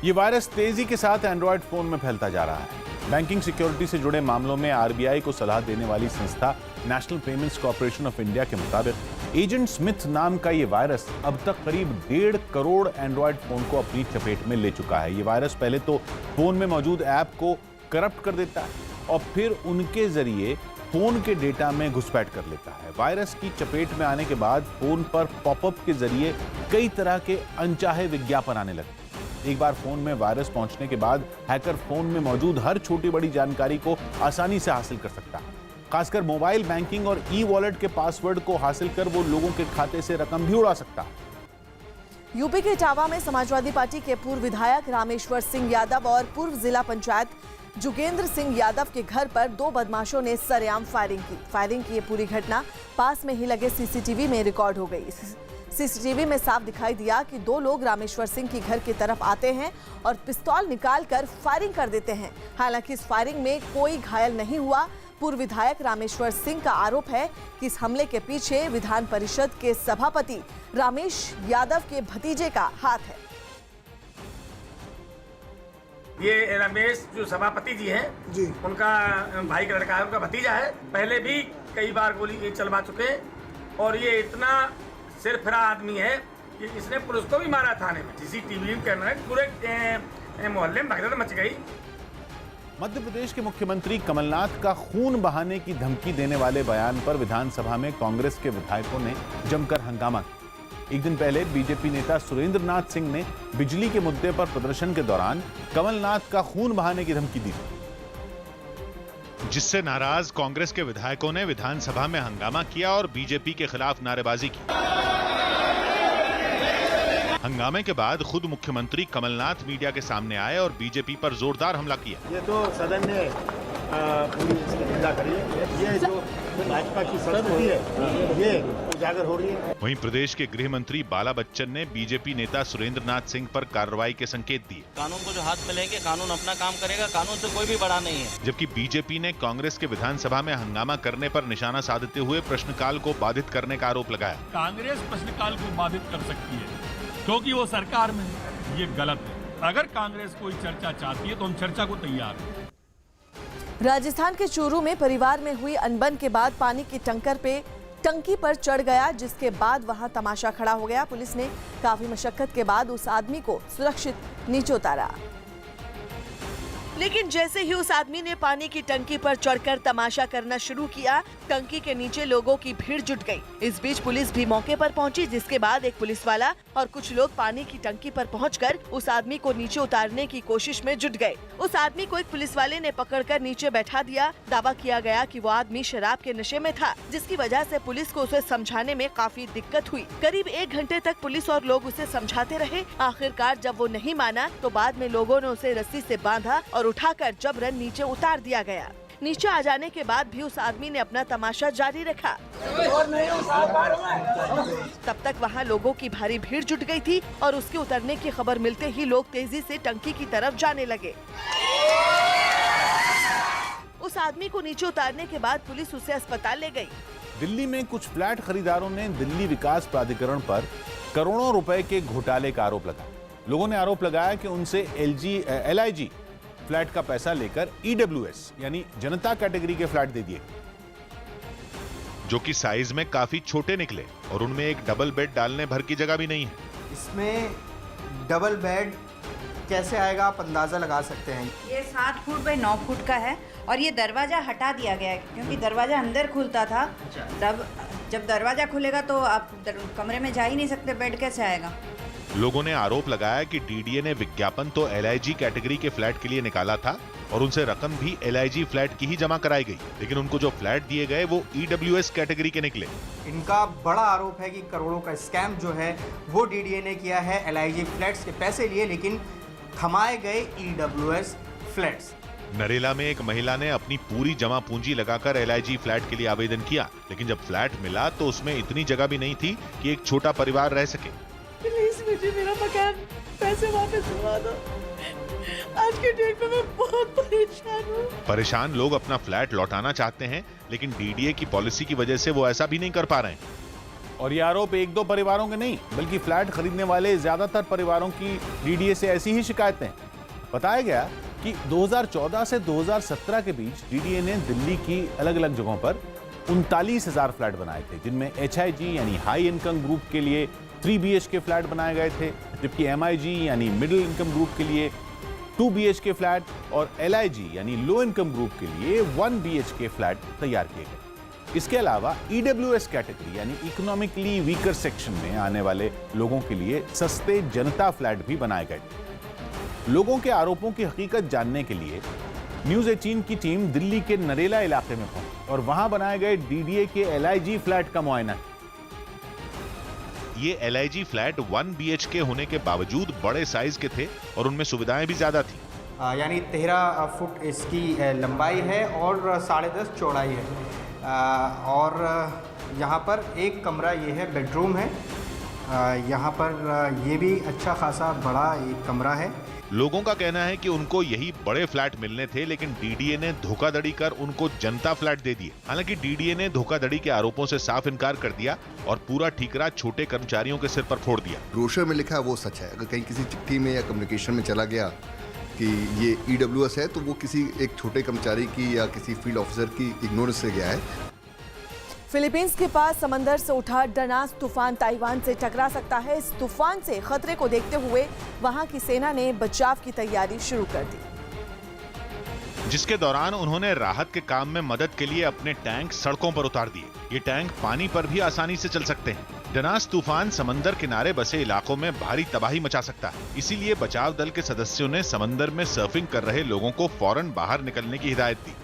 ये वायरस तेजी के साथ एंड्रॉयड फोन में फैलता जा रहा है। बैंकिंग सिक्योरिटी से जुड़े मामलों में आरबीआई को सलाह देने वाली संस्था national payments corporation of India के मुताबिक एजेंट स्मिथ नाम का ये वायरस अब तक करीब 1.5 करोड़ एंड्रॉयड फोन को अपनी चपेट में ले चुका है। ये वायरस पहले तो फोन में मौजूद ऐप को करप्ट कर देता है और फिर उनके जरिए फोन के डेटा में घुसपैठ कर लेता है। वायरस की चपेट में आने के बाद फोन पर पॉपअप के जरिए कई तरह के अनचाहे विज्ञापन आने लगते हैं। एक बार फोन में वायरस पहुंचने के बाद हैकर फोन में मौजूद हर छोटी बड़ी जानकारी को आसानी से हासिल कर सकता है। खासकर मोबाइल बैंकिंग और ई वॉलेट के पासवर्ड को हासिल कर वो लोगों के खाते से रकम भी उड़ा सकता है। यूपी के इटावा में समाजवादी पार्टी के पूर्व विधायक रामेश्वर सिंह यादव और पूर्व जिला पंचायत जुगेंद्र सिंह यादव के घर पर 2 बदमाशों ने सरेआम फायरिंग की ये पूरी घटना पास में ही लगे सीसीटीवी में रिकॉर्ड हो गई। सीसीटीवी में साफ दिखाई दिया कि 2 लोग रामेश्वर सिंह की घर की तरफ आते हैं और पिस्तौल निकालकर फायरिंग कर देते हैं। हालांकि इस फायरिंग में कोई घायल नहीं हुआ। पूर्व विधायक रामेश्वर सिंह का आरोप है कि इस हमले के पीछे विधान परिषद के सभापति रामेश यादव के भतीजे का हाथ है। ये रमेश जो सभापति जी हैं जी, उनका भाई का लड़का है, उनका भतीजा है। पहले भी कई बार गोली चलवा चुके हैं और ये इतना सिरफिरा आदमी है कि इसने पुलिस को भी मारा थाने में। सीसीटीवी कैमरा पूरे मोहल्ले में भगदड़ मच गई। मध्य प्रदेश के मुख्यमंत्री कमलनाथ का खून बहाने की धमकी देने वाले बयान पर विधानसभा में कांग्रेस के विधायकों ने जमकर हंगामा किया। एक दिन पहले बीजेपी नेता सुरेंद्र नाथ सिंह ने बिजली के मुद्दे पर प्रदर्शन के दौरान कमलनाथ का खून बहाने की धमकी दी, जिससे नाराज कांग्रेस के विधायकों ने विधानसभा में हंगामा किया और बीजेपी के खिलाफ नारेबाजी की। हंगामे के बाद खुद मुख्यमंत्री कमलनाथ मीडिया के सामने आए और बीजेपी पर जोरदार हमला किया। ये तो सदन ने पूरी निंदा करी है। ये जो भाजपा की संस्कृति है ये उजागर हो रही है। वहीं प्रदेश के गृह मंत्री बाला बच्चन ने बीजेपी नेता सुरेंद्र नाथ सिंह पर कार्रवाई के संकेत दिए। कानून को जो हाथ में लेंगे, कानून अपना काम करेगा, कानून से कोई भी बड़ा नहीं है। जबकि बीजेपी ने कांग्रेस के विधानसभा में हंगामा करने पर निशाना साधते हुए प्रश्नकाल को बाधित करने का आरोप लगाया। कांग्रेस प्रश्नकाल को बाधित कर सकती है क्योंकि वो सरकार में है। ये गलत है। अगर कांग्रेस कोई चर्चा चाहती है तो हम चर्चा को तैयार हैं। राजस्थान के चूरू में परिवार में हुई अनबन के बाद पानी की टंकी पर चढ़ गया, जिसके बाद वहां तमाशा खड़ा हो गया। पुलिस ने काफी मशक्कत के बाद उस आदमी को सुरक्षित नीचे उतारा। लेकिन जैसे ही उस आदमी ने पानी की टंकी पर चढ़कर तमाशा करना शुरू किया, टंकी के नीचे लोगों की भीड़ जुट गई। इस बीच पुलिस भी मौके पर पहुंची, जिसके बाद एक पुलिस वाला और कुछ लोग पानी की टंकी पर पहुंचकर उस आदमी को नीचे उतारने की कोशिश में जुट गए। उस आदमी को एक पुलिस वाले ने पकड़कर नीचे बैठा दिया। दावा किया गया कि वो आदमी शराब के नशे में था, जिसकी वजह से पुलिस को उसे समझाने में काफी दिक्कत हुई। करीब 1 घंटे तक पुलिस और लोग उसे समझाते रहे। आखिरकार जब वो नहीं माना तो बाद में लोगों ने उसे रस्सी से बांधा और उठाकर जबरन नीचे उतार दिया गया। नीचे आ जाने के बाद भी उस आदमी ने अपना तमाशा जारी रखा। तब तक वहां लोगों की भारी भीड़ जुट गई थी और उसके उतरने की खबर मिलते ही लोग तेजी से टंकी की तरफ जाने लगे। उस आदमी को नीचे उतारने के बाद पुलिस उसे अस्पताल ले गई। दिल्ली में कुछ फ्लैट खरीदारों ने दिल्ली विकास प्राधिकरण पर करोड़ों रुपए के घोटाले का आरोप लगाया। लोगों ने आरोप लगाया कि उनसे LIG फ्लैट का पैसा लेकर EWS यानी जनता कैटेगरी के फ्लैट दे दिए, जो कि साइज में काफी छोटे निकले और उनमें एक डबल बेड डालने भर की जगह भी नहीं है। इसमें डबल बेड कैसे आएगा आप अंदाज़ा लगा सकते हैं। ये 7 फुट बाई 9 फुट का है और ये दरवाज़ा हटा दिया गया है क्योंकि दरवाज़ा अंदर खुलता था। तब जब दरवाज़ा खुलेगा तो आप कमरे में जा ही नहीं सकते, बेड कैसे आएगा। लोगों ने आरोप लगाया कि डीडीए ने विज्ञापन तो LIG कैटेगरी के फ्लैट के लिए निकाला था और उनसे रकम भी LIG फ्लैट की ही जमा कराई गई, लेकिन उनको जो फ्लैट दिए गए वो EWS कैटेगरी के निकले। इनका बड़ा आरोप है कि करोड़ों का स्कैम जो है वो डीडीए ने किया है। LIG फ्लैट्स के पैसे लिए लेकिन थमाए गए EWS फ्लैट्स। नरेला में एक महिला ने अपनी पूरी जमा पूंजी लगाकर LIG फ्लैट के लिए आवेदन किया, लेकिन जब फ्लैट मिला तो उसमें इतनी जगह भी नहीं थी कि एक छोटा परिवार रह सके। प्लीज मुझे मेरा मकान पैसे वापस दिलवा दो। आज के डेट में मैं बहुत परेशान हूँ। परेशान लोग अपना फ्लैट लौटाना चाहते हैं, लेकिन डीडीए की पॉलिसी की वजह से वो ऐसा भी नहीं कर पा रहे हैं। और ये आरोप एक दो परिवारों के नहीं बल्कि फ्लैट खरीदने वाले ज्यादातर परिवारों की डीडीए से ऐसी ही शिकायतें। बताया गया कि 2014 से 2017 के बीच डीडीए ने दिल्ली की अलग अलग जगहों पर 39,000 फ्लैट बनाए थे, जिनमें HIG यानी हाई इनकम ग्रुप के लिए 3 BHK फ्लैट बनाए गए थे, जबकि MIG यानी मिडिल इनकम ग्रुप के लिए 2 BHK फ्लैट और LIG यानी लो इनकम ग्रुप के लिए 1 BHK फ्लैट तैयार किए गए। इसके अलावा EWS कैटेगरी यानी इकोनॉमिकली वीकर सेक्शन में आने वाले लोगों के लिए सस्ते जनता फ्लैट भी बनाए गए। लोगों के आरोपों की हकीकत जानने के लिए न्यूज़ 18 की टीम दिल्ली के नरेला इलाके में पहुंची और वहां बनाए गए डीडीए के LIG फ्लैट का मुआयना किया। ये LIG फ्लैट 1 BHK होने के बावजूद बड़े साइज के थे और उनमें सुविधाएं भी ज्यादा थी। यानी 13 फुट इसकी लंबाई है और 10.5 चौड़ाई है। और यहाँ पर एक कमरा ये है, बेडरूम है। यहाँ पर ये भी अच्छा खासा बड़ा एक कमरा है। लोगों का कहना है कि उनको यही बड़े फ्लैट मिलने थे, लेकिन डीडीए ने धोखाधड़ी कर उनको जनता फ्लैट दे दिए। हालांकि डीडीए ने धोखाधड़ी के आरोपों से साफ इनकार कर दिया और पूरा ठीकरा छोटे कर्मचारियों के सिर पर फोड़ दिया। ब्रोशर में लिखा है वो सच है। अगर कहीं किसी चिट्ठी में या कम्युनिकेशन में चला गया कि ये EWS है तो वो किसी एक छोटे कर्मचारी की या किसी फील्ड ऑफिसर की इग्नोरेंस से गया है। फिलीपींस के पास समंदर से उठा डनास तूफान ताइवान से टकरा सकता है। इस तूफान से खतरे को देखते हुए वहां की सेना ने बचाव की तैयारी शुरू कर दी, जिसके दौरान उन्होंने राहत के काम में मदद के लिए अपने टैंक सड़कों पर उतार दिए। ये टैंक पानी पर भी आसानी से चल सकते हैं। डनास तूफान समंदर किनारे बसे इलाकों में भारी तबाही मचा सकता है, इसीलिए बचाव दल के सदस्यों ने समंदर में सर्फिंग कर रहे लोगों को फौरन बाहर निकलने की हिदायत दी।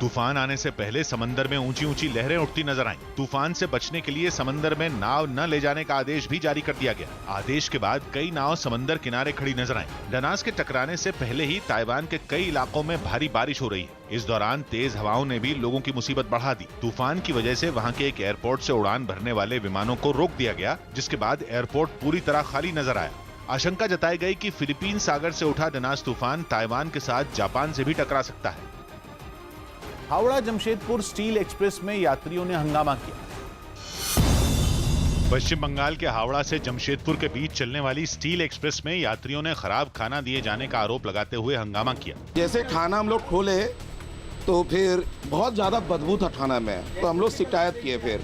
तूफान आने से पहले समंदर में ऊंची ऊंची लहरें उठती नजर आईं। तूफान से बचने के लिए समंदर में नाव न ले जाने का आदेश भी जारी कर दिया गया। आदेश के बाद कई नाव समंदर किनारे खड़ी नजर आईं। डनास के टकराने से पहले ही ताइवान के कई इलाकों में भारी बारिश हो रही है। इस दौरान तेज हवाओं ने भी लोगों की मुसीबत बढ़ा दी। तूफान की वजह से वहां के एक एयरपोर्ट से उड़ान भरने वाले विमानों को रोक दिया गया, जिसके बाद एयरपोर्ट पूरी तरह खाली नजर आया। आशंका जताई गई कि फिलीपीन सागर से उठा डनास तूफान ताइवान के साथ जापान से भी टकरा सकता है। हावड़ा जमशेदपुर स्टील एक्सप्रेस में यात्रियों ने हंगामा किया। पश्चिम बंगाल के हावड़ा से जमशेदपुर के बीच चलने वाली स्टील एक्सप्रेस में यात्रियों ने खराब खाना दिए जाने का आरोप लगाते हुए हंगामा किया। जैसे खाना हम लोग खोले तो फिर बहुत ज्यादा बदबू था खाना में, तो हम लोग शिकायत किए। फिर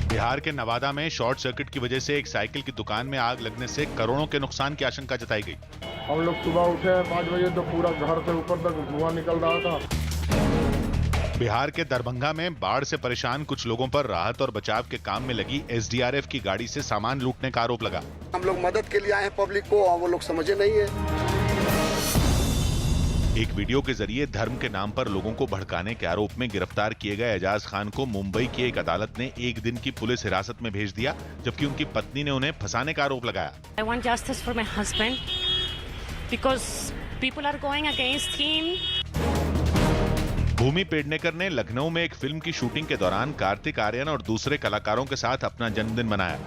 बिहार के नवादा में शॉर्ट सर्किट की वजह से एक साइकिल की दुकान में आग लगने से करोड़ों के नुकसान की आशंका जताई गई। हम लोग सुबह उठे 5 बजे तो पूरा घर से ऊपर तक धुआं निकल रहा था। बिहार के दरभंगा में बाढ़ से परेशान कुछ लोगों पर राहत और बचाव के काम में लगी SDRF की गाड़ी से सामान लूटने का आरोप लगा। हम लोग मदद के लिए आए हैं पब्लिक को, और वो लोग समझे नहीं है। एक वीडियो के जरिए धर्म के नाम पर लोगों को भड़काने के आरोप में गिरफ्तार किए गए एजाज खान को मुंबई की एक अदालत ने 1 दिन की पुलिस हिरासत में भेज दिया, जबकि उनकी पत्नी ने उन्हें फंसाने का आरोप लगाया। I want justice for my husband because people are going against him. भूमि पेडनेकर ने लखनऊ में एक फिल्म की शूटिंग के दौरान कार्तिक आर्यन और दूसरे कलाकारों के साथ अपना जन्मदिन मनाया।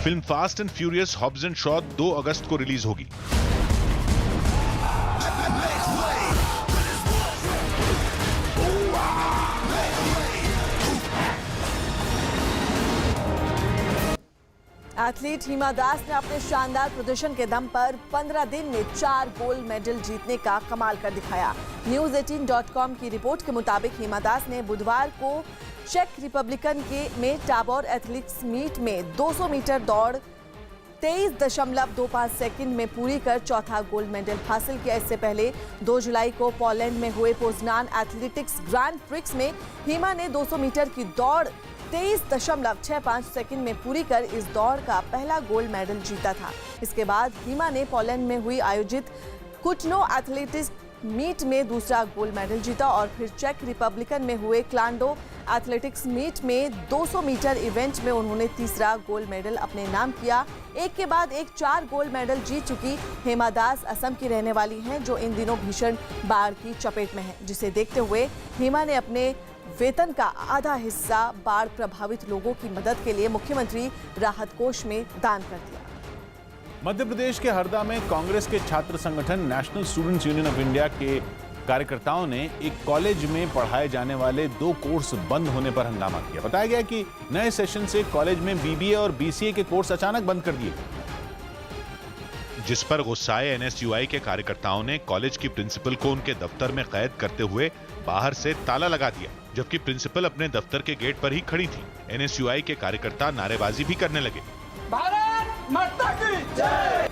Film fast and furious Hobbs and Shaw 2 अगस्त को रिलीज होगी। एथलीट हिमा दास ने अपने शानदार प्रदर्शन के दम पर 15 दिन में 4 गोल्ड मेडल जीतने का कमाल कर दिखाया। News18.com की रिपोर्ट के मुताबिक हिमा दास ने बुधवार को चेक रिपब्लिकन में टाबोर एथलेटिक्स मीट में 200 मीटर दौड़ 23.25 सेकंड में पूरी कर चौथा गोल्ड मेडल हासिल किया। इससे पहले 2 जुलाई को पोलैंड में हुए पोजनान एथलेटिक्स ग्रैंड प्रिक्स में हिमा ने 200 मीटर की दौड़ 23.65 सेकंड में पूरी कर इस दौड़ का पहला गोल्ड मेडल जीता था। इसके बाद हिमा ने पोलैंड में हुई आयोजित कुटनो एथलेटिक्स मीट में दूसरा गोल्ड मेडल जीता और फिर चेक रिपब्लिकन में हुए क्लांडो एथलेटिक्स मीट में 200 मीटर इवेंट में उन्होंने तीसरा गोल्ड मेडल अपने नाम किया। एक के बाद एक 4 गोल्ड मेडल जीत चुकी हिमा दास असम की रहने वाली हैं, जो इन दिनों भीषण बाढ़ की चपेट में है, जिसे देखते हुए हिमा ने अपने वेतन का आधा हिस्सा बाढ़ प्रभावित लोगों की मदद के लिए मुख्यमंत्री राहत कोष में दान कर दिया। मध्य प्रदेश के हरदा में कांग्रेस के छात्र संगठन national students union of India के कार्यकर्ताओं ने एक कॉलेज में पढ़ाए जाने वाले 2 कोर्स बंद होने पर हंगामा किया। बताया गया कि नए सेशन से कॉलेज में बीबीए और बीसीए के कोर्स अचानक बंद कर दिए, जिस पर गुस्साए एनएसयूआई के कार्यकर्ताओं ने कॉलेज की प्रिंसिपल को उनके दफ्तर में कैद करते हुए बाहर से ताला लगा दिया, जबकि प्रिंसिपल अपने दफ्तर के गेट पर ही खड़ी थी। एनएसयूआई के कार्यकर्ता नारेबाजी भी करने लगे। भारत माता की जय।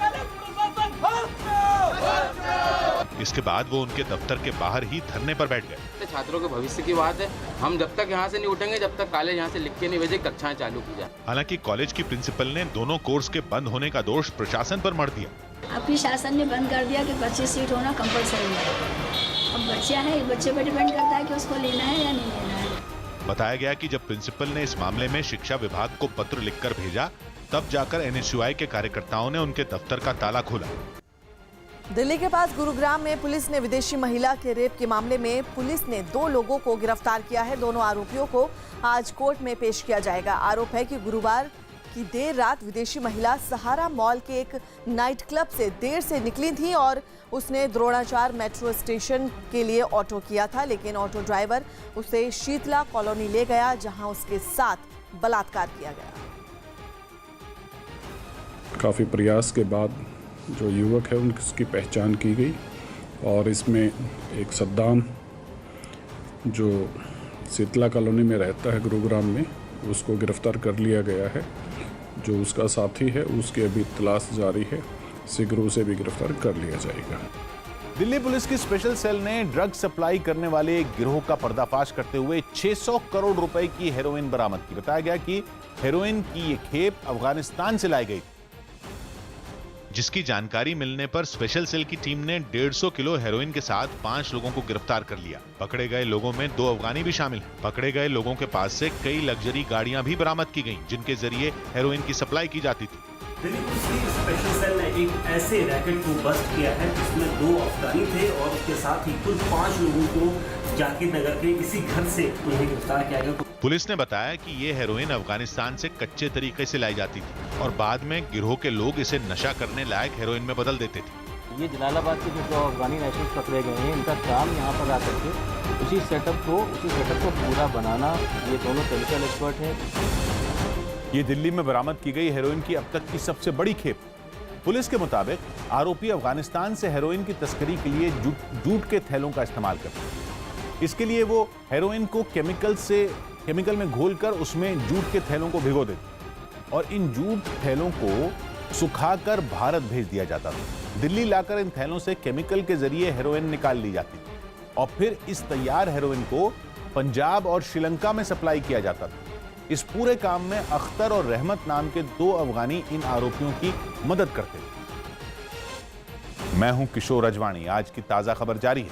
इसके बाद वो उनके दफ्तर के बाहर ही धरने पर बैठ गए। छात्रों के भविष्य की बात है, हम जब तक यहाँ से नहीं उठेंगे जब तक कॉलेज यहाँ से लिख के नहीं भेजे कक्षाएं चालू की जाए। हालांकि कॉलेज की प्रिंसिपल ने दोनों कोर्स के बंद होने का दोष प्रशासन पर मढ़ दिया। आपकी शासन ने बंद कर दिया कि 25 सीट होना कंपलसरी है। अब बच्चा है, बच्चे पर डिपेंड करता है कि उसको लेना है या नहीं लेना है। बताया गया कि जब प्रिंसिपल ने इस मामले में शिक्षा विभाग को पत्र लिखकर भेजा, तब जाकर एनएसयूआई के कार्यकर्ताओं ने उनके दफ्तर का ताला खोला। दिल्ली के पास गुरुग्राम में पुलिस ने विदेशी महिला के रेप के मामले में पुलिस ने 2 लोगों को गिरफ्तार किया है। दोनों आरोपियों को आज कोर्ट में पेश किया जाएगा। आरोप है कि गुरुवार की देर रात विदेशी महिला सहारा मॉल के एक नाइट क्लब से देर से निकली थी और उसने द्रोणाचार मेट्रो स्टेशन के लिए ऑटो किया था, लेकिन ऑटो ड्राइवर उसे शीतला कॉलोनी ले गया, जहां उसके साथ बलात्कार किया गया। काफ़ी प्रयास के बाद जो युवक है उनकी पहचान की गई और इसमें एक सद्दाम जो शीतला कॉलोनी में रहता है गुरुग्राम में, उसको गिरफ्तार कर लिया गया है। जो उसका साथी है उसकी अभी तलाश जारी है, शीघ्र उसे भी गिरफ्तार कर लिया जाएगा। दिल्ली पुलिस की स्पेशल सेल ने ड्रग सप्लाई करने वाले एक गिरोह का पर्दाफाश करते हुए 600 करोड़ रुपए की हेरोइन बरामद की। बताया गया कि हेरोइन की ये खेप अफगानिस्तान से लाई गई, जिसकी जानकारी मिलने पर स्पेशल सेल की टीम ने 150 किलो हेरोइन के साथ 5 लोगों को गिरफ्तार कर लिया। पकड़े गए लोगों में 2 अफगानी भी शामिल हैं। पकड़े गए लोगों के पास से कई लग्जरी गाड़ियां भी बरामद की गईं, जिनके जरिए हेरोइन की सप्लाई की जाती थी। दिल्ली पुलिस की स्पेशल सेल ने एक ऐसे रैकेट को बस्ट किया है जिसमें 2 अफगानी थे और उसके साथ ही कुल 5 लोगों को जाकिर नगर के इसी घर से उन्हें गिरफ्तार किया गया। पुलिस ने बताया कि ये हेरोइन अफगानिस्तान से कच्चे तरीके से लाई जाती थी और बाद में गिरोह के लोग इसे नशा करने लायक हेरोइन में बदल देते थे। ये जलालाबाद के जो अफगानी नेशनल्स पकड़े गए हैं, इनका काम यहाँ पर आकर के उसी सेटअप को पूरा बनाना, ये दोनों केमिकल एक्सपर्ट हैं। ये दिल्ली में बरामद की गई हेरोइन की अब तक की सबसे बड़ी खेप। पुलिस के मुताबिक आरोपी अफगानिस्तान से हेरोइन की तस्करी के लिए जूट के थैलों का इस्तेमाल करते हैं। इसके लिए वो हेरोइन को केमिकल में घोलकर उसमें जूट के थैलों को भिगो देते और इन जूट थैलों को सुखाकर भारत भेज दिया जाता था। दिल्ली लाकर इन थैलों से केमिकल के जरिए हेरोइन निकाल ली जाती थी और फिर इस तैयार हेरोइन को पंजाब और श्रीलंका में सप्लाई किया जाता था। इस पूरे काम में अख्तर और रहमत नाम के 2 अफगानी इन आरोपियों की मदद करते थे। मैं हूं किशोर अजवाणी। आज की ताजा खबर जारी है।